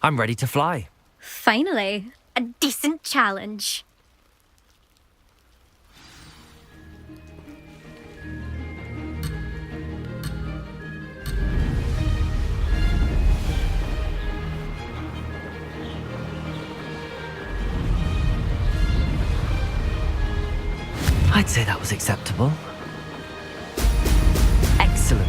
A: I'm ready to fly.
F: Finally, a decent challenge.
A: I'd say that was acceptable. Excellent.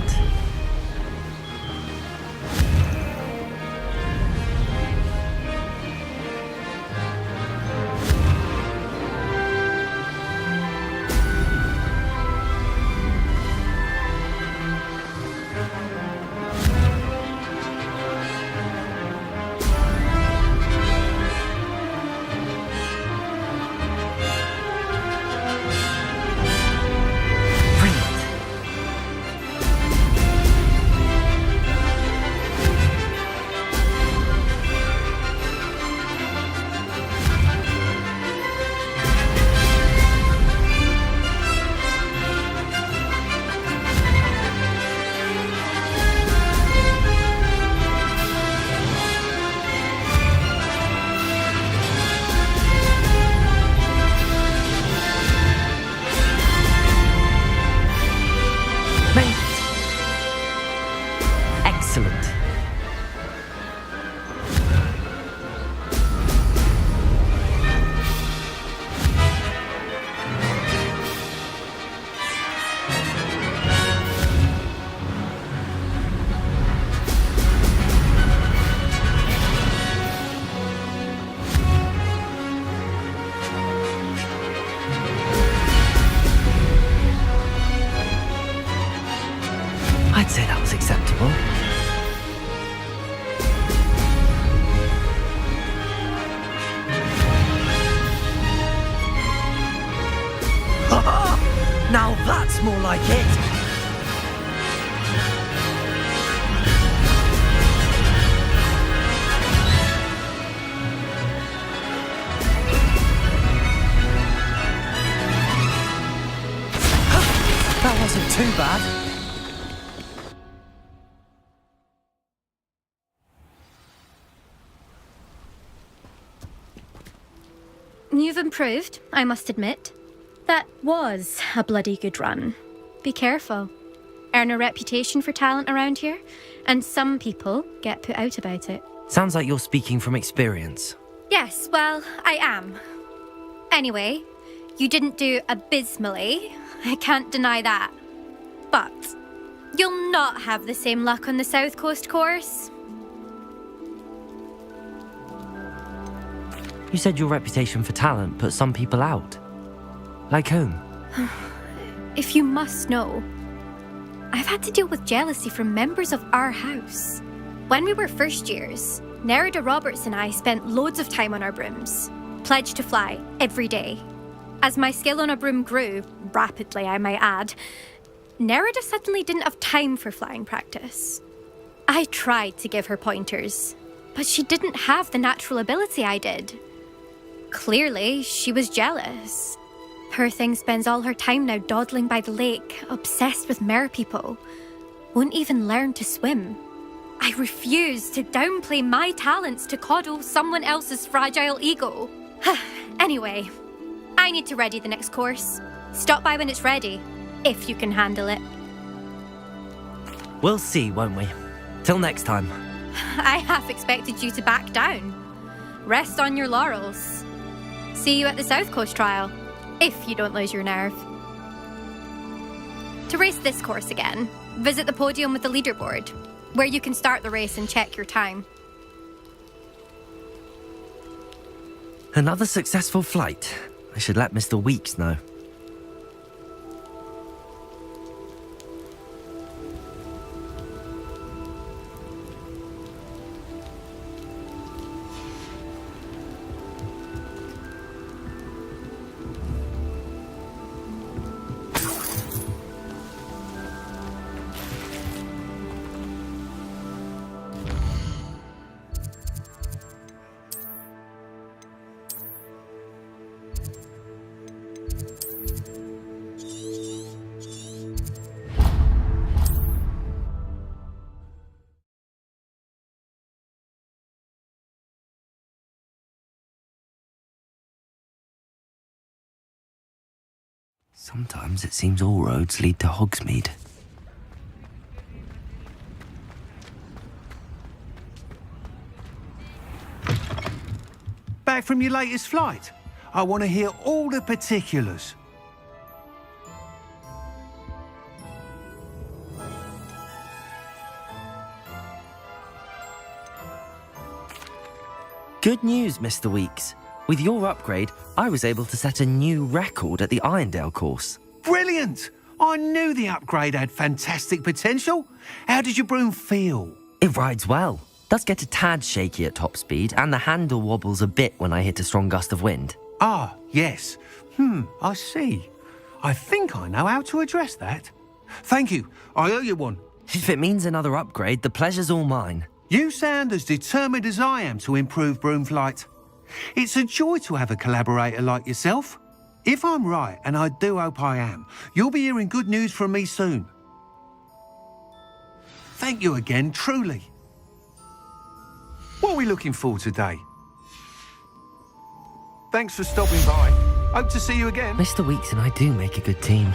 A: I'd say that was acceptable. Now that's more like it! That wasn't too bad.
F: You've improved, I must admit. That was a bloody good run. Be careful. Earn a reputation for talent around here, and some people get put out about it.
A: Sounds like you're speaking from experience.
F: Yes, well, I am. Anyway, you didn't do abysmally. I can't deny that. But you'll not have the same luck on the South Coast course.
A: You said your reputation for talent put some people out. Like whom?
F: If you must know, I've had to deal with jealousy from members of our house. When we were first years, Nerida Roberts and I spent loads of time on our brooms, pledged to fly every day.
O: As my skill on a broom grew, rapidly I might add, Nerida suddenly didn't have time for flying practice. I tried to give her pointers, but she didn't have the natural ability I did. Clearly, she was jealous. Poor thing spends all her time now dawdling by the lake, obsessed with merpeople. Won't even learn to swim. I refuse to downplay my talents to coddle someone else's fragile ego. Anyway, I need to ready the next course. Stop by when it's ready, if you can handle it.
A: We'll see, won't we? Till next time.
O: I half expected you to back down. Rest on your laurels. See you at the South Coast trial, if you don't lose your nerve. To race this course again, visit the podium with the leaderboard, where you can start the race and check your time.
A: Another successful flight. I should let Mr. Weeks know. Sometimes it seems all roads lead to Hogsmeade.
J: Back from your latest flight? I want to hear all the particulars.
A: Good news, Mr. Weeks. With your upgrade, I was able to set a new record at the Irondale course.
J: Brilliant! I knew the upgrade had fantastic potential. How did your broom feel?
A: It rides well. Does get a tad shaky at top speed, and the handle wobbles a bit when I hit a strong gust of wind.
J: Ah, yes. I see. I think I know how to address that. Thank you. I owe you one.
A: If it means another upgrade, the pleasure's all mine.
J: You sound as determined as I am to improve broom flight. It's a joy to have a collaborator like yourself. If I'm right, and I do hope I am, you'll be hearing good news from me soon. Thank you again, truly. What are we looking for today? Thanks for stopping by. Hope to see you again.
A: Mr. Weeks and I do make a good team.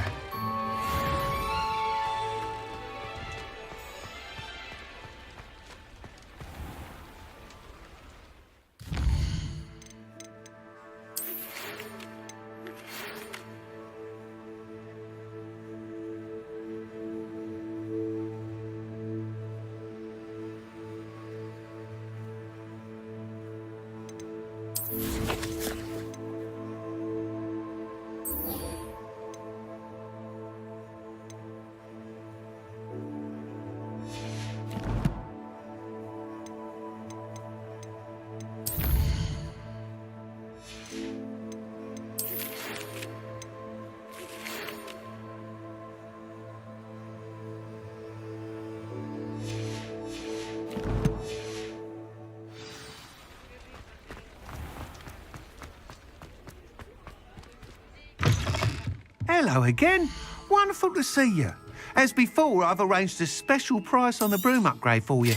J: Hello again. Wonderful to see you. As before, I've arranged a special price on the broom upgrade for you.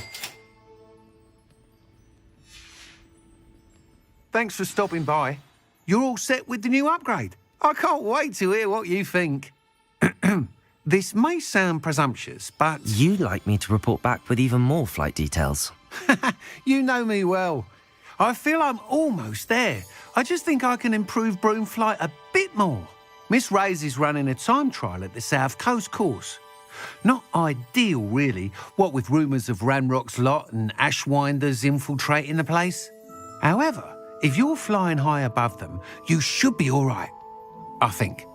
J: Thanks for stopping by. You're all set with the new upgrade. I can't wait to hear what you think. This may sound presumptuous, but...
A: You'd like me to report back with even more flight details.
J: You know me well. I feel I'm almost there. I just think I can improve broom flight a bit more. Miss Ray's is running a time trial at the South Coast course. Not ideal, really, what with rumours of Ranrock's lot and Ashwinders infiltrating the place. However, if you're flying high above them, you should be all right, I think.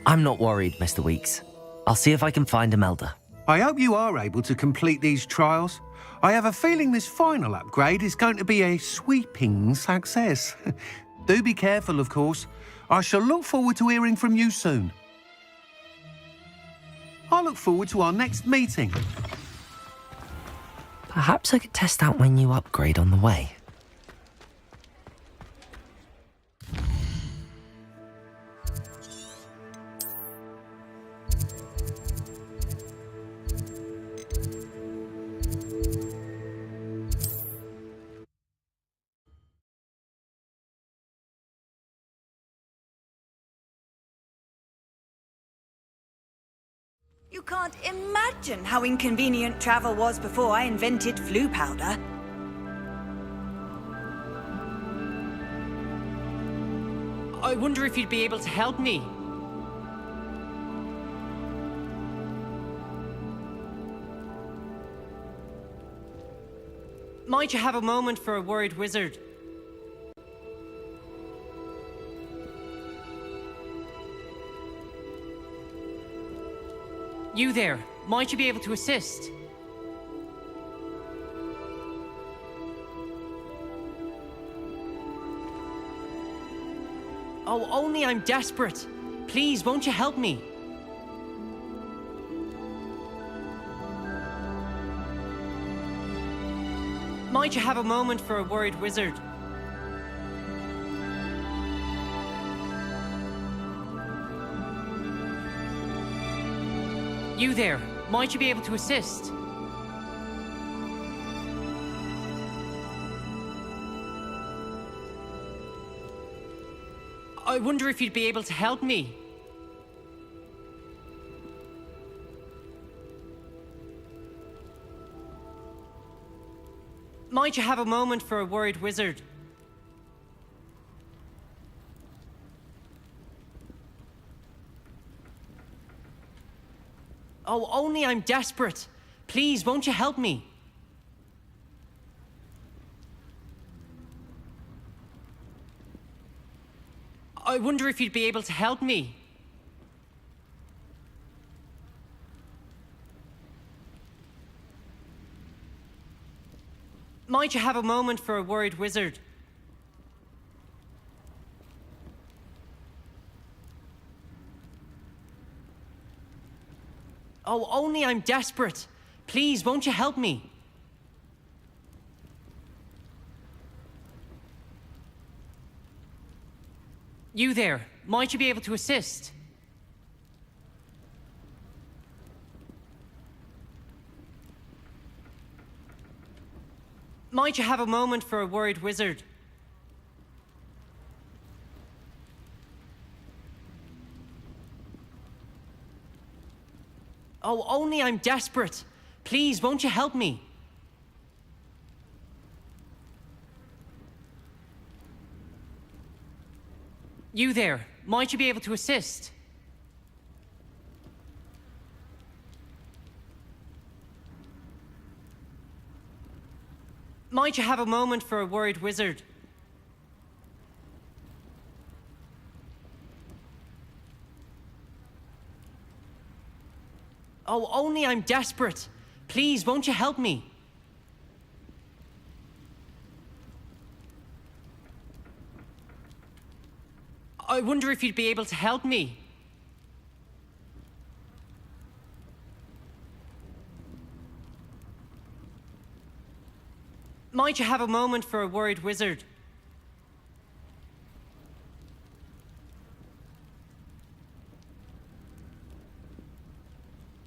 A: I'm not worried, Mr. Weeks. I'll see if I can find Imelda.
J: I hope you are able to complete these trials. I have a feeling this final upgrade is going to be a sweeping success. Do be careful, of course. I shall look forward to hearing from you soon. I look forward to our next meeting.
A: Perhaps I could test out my new upgrade on the way.
M: You can't imagine how inconvenient travel was before I invented flu powder.
P: I wonder if you'd be able to help me. Might you have a moment for a worried wizard? You there, might you be able to assist? Oh, only I'm desperate. Please, won't you help me? Might you have a moment for a worried wizard? You there, might you be able to assist? I wonder if you'd be able to help me. Might you have a moment for a worried wizard? Oh, only I'm desperate. Please, won't you help me? I wonder if you'd be able to help me. Might you have a moment for a worried wizard? Oh, only I'm desperate. Please, won't you help me? You there, might you be able to assist? Might you have a moment for a worried wizard? Oh, only I'm desperate. Please, won't you help me? You there, might you be able to assist? Might you have a moment for a worried wizard? Oh, only I'm desperate. Please, won't you help me? I wonder if you'd be able to help me. Might you have a moment for a worried wizard?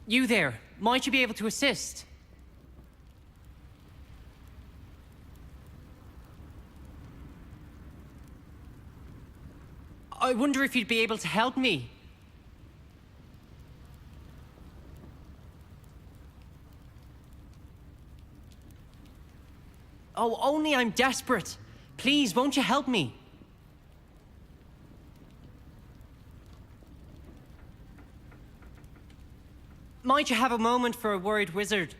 P: You there, might you be able to assist? I wonder if you'd be able to help me. Oh, only I'm desperate. Please, won't you help me? Might you have a moment for a worried wizard?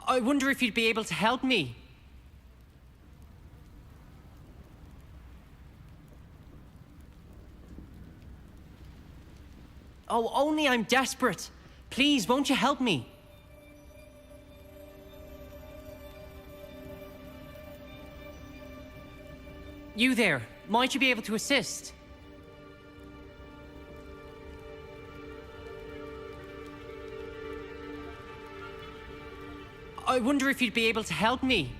P: I wonder if you'd be able to help me. Oh, only I'm desperate. Please, won't you help me? You there, might you be able to assist? I wonder if you'd be able to help me.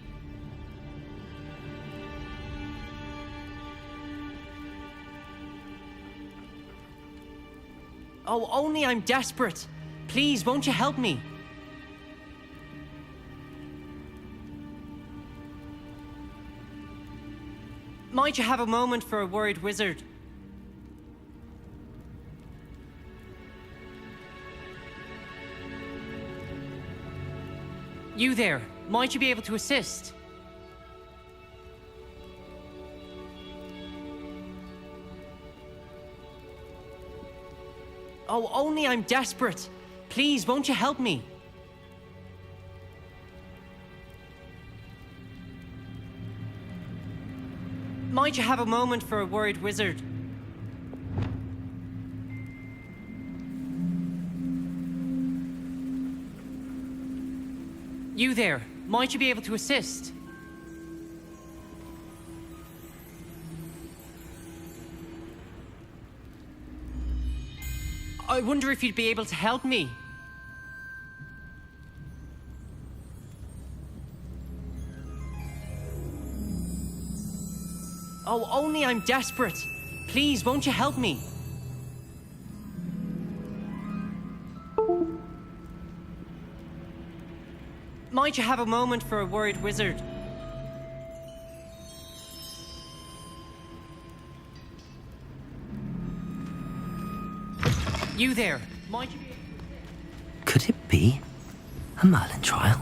P: Oh, only I'm desperate. Please, won't you help me? Might you have a moment for a worried wizard? You there, might you be able to assist? Oh, only I'm desperate. Please, won't you help me? Might you have a moment for a worried wizard? You there, might you be able to assist? I wonder if you'd be able to help me. Oh, only I'm desperate. Please, won't you help me? Might you have a moment for a worried wizard? You there, might you be...
A: Could it be a Merlin trial?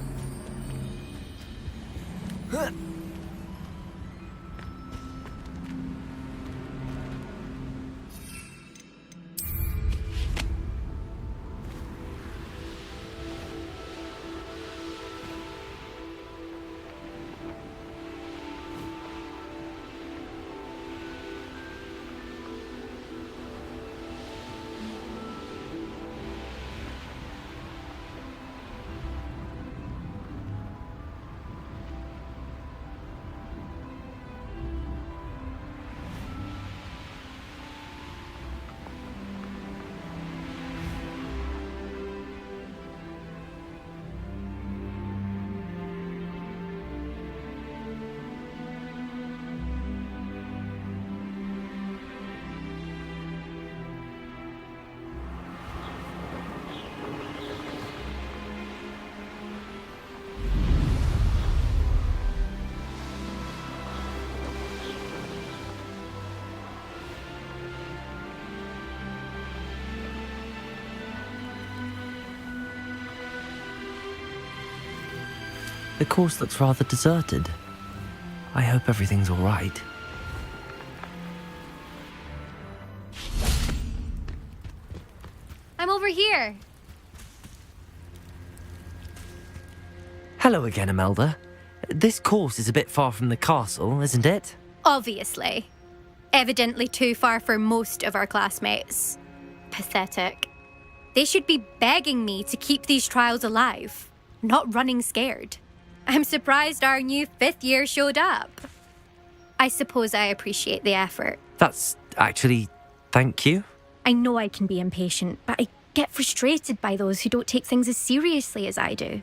A: The course looks rather deserted. I hope everything's all right.
O: I'm over here.
A: Hello again, Imelda. This course is a bit far from the castle, isn't it?
O: Obviously. Evidently too far for most of our classmates. Pathetic. They should be begging me to keep these trials alive, not running scared. I'm surprised our new 5th year showed up. I suppose I appreciate the effort.
A: That's actually... thank you.
O: I know I can be impatient, but I get frustrated by those who don't take things as seriously as I do.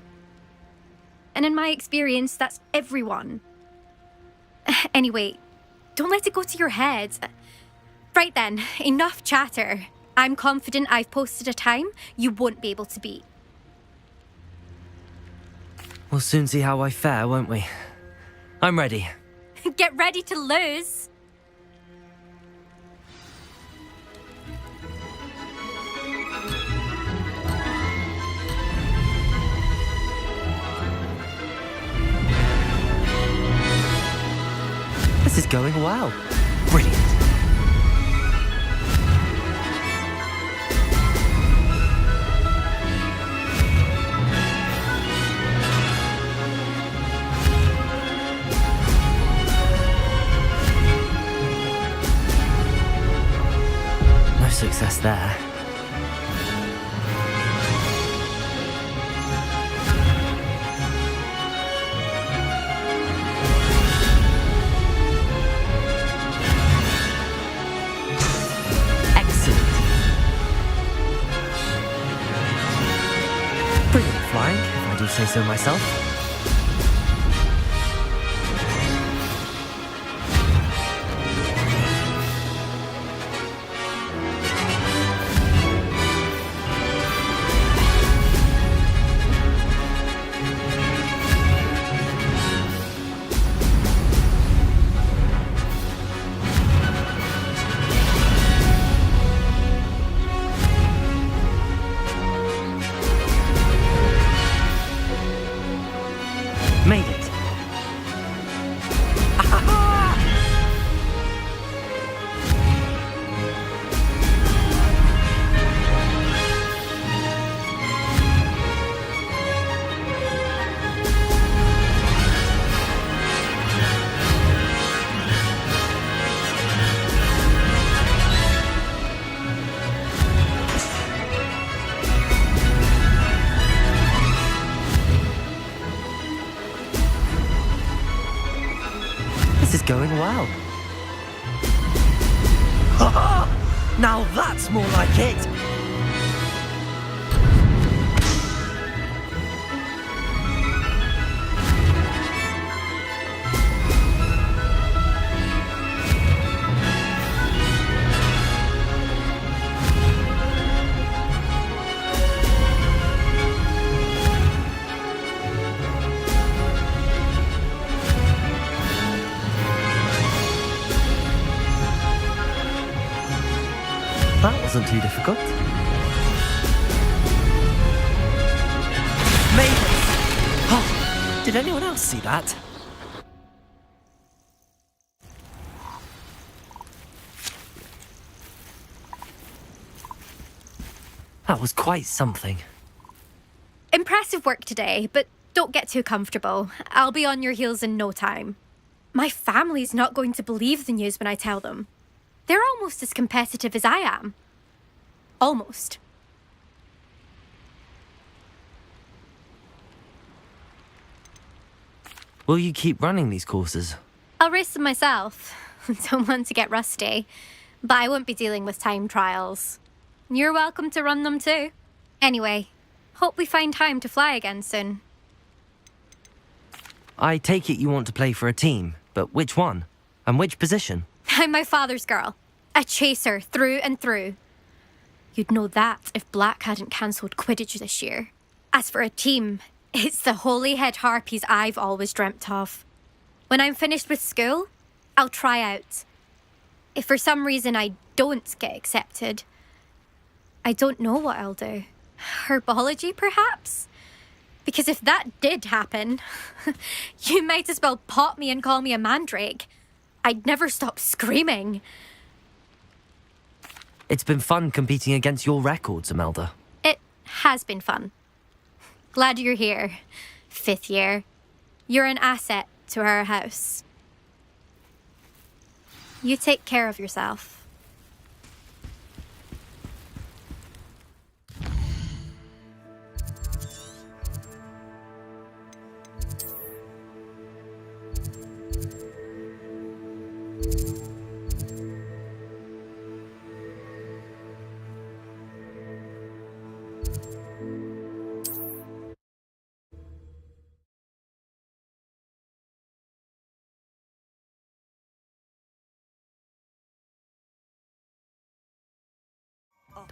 O: And in my experience, that's everyone. Anyway, don't let it go to your head. Right then, enough chatter. I'm confident I've posted a time you won't be able to beat.
A: We'll soon see how I fare, won't we? I'm ready.
O: Get ready to lose.
A: This is going well. Brilliant. No success there. Brilliant flying, if I do say so myself. Made it. This is going well. Now that's more like it! That wasn't too difficult. Made it! Oh, did anyone else see that? That was quite something.
O: Impressive work today, but don't get too comfortable. I'll be on your heels in no time. My family's not going to believe the news when I tell them. They're almost as competitive as I am. Almost.
A: Will you keep running these courses?
O: I'll race them myself. Don't want to get rusty. But I won't be dealing with time trials. You're welcome to run them too. Anyway, hope we find time to fly again soon.
A: I take it you want to play for a team, but which one? And which position?
O: I'm my father's girl. A chaser through and through. You'd know that if Black hadn't cancelled Quidditch this year. As for a team, it's the Holyhead Harpies I've always dreamt of. When I'm finished with school, I'll try out. If for some reason I don't get accepted, I don't know what I'll do. Herbology, perhaps? Because if that did happen, you might as well pot me and call me a mandrake. I'd never stop screaming.
A: It's been fun competing against your records, Imelda.
O: It has been fun. Glad you're here. 5th year. You're an asset to our house. You take care of yourself.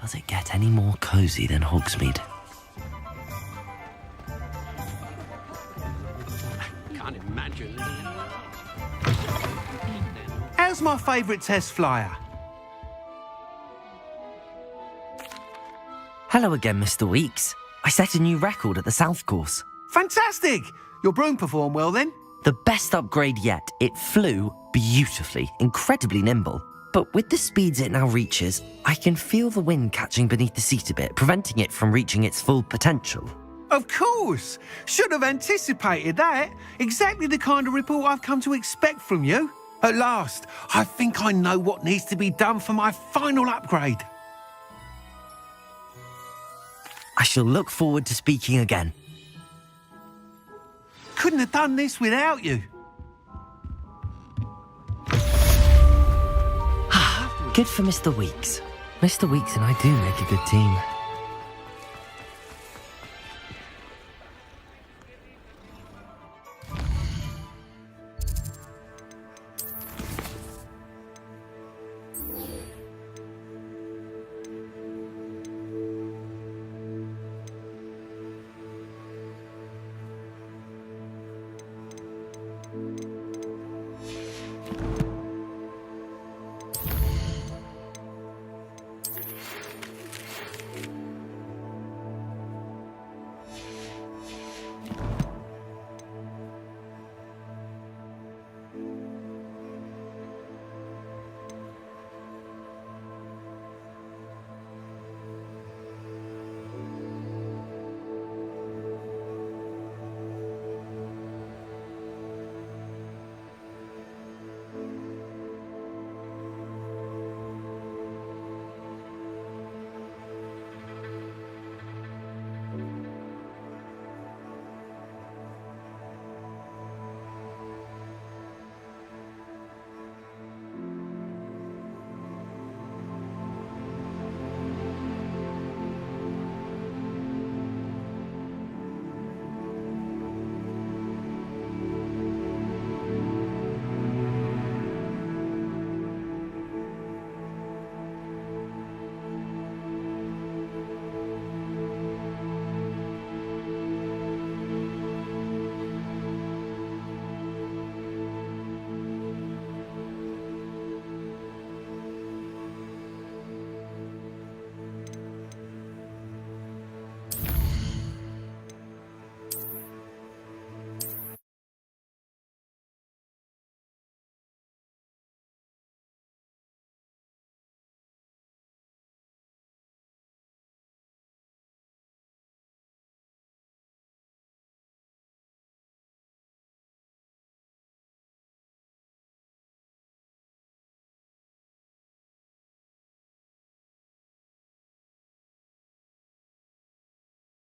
A: Does it get any more cozy than Hogsmeade?
E: Can't imagine.
J: How's my favourite test flyer?
A: Hello again, Mr. Weeks. I set a new record at the South Course.
J: Fantastic! Your broom performed well then?
A: The best upgrade yet. It flew beautifully, incredibly nimble. But with the speeds it now reaches, I can feel the wind catching beneath the seat a bit, preventing it from reaching its full potential.
J: Of course! Should have anticipated that. Exactly the kind of report I've come to expect from you. At last, I think I know what needs to be done for my final upgrade.
A: I shall look forward to speaking again.
J: Couldn't have done this without you.
A: Good for Mr. Weeks. Mr. Weeks and I do make a good team.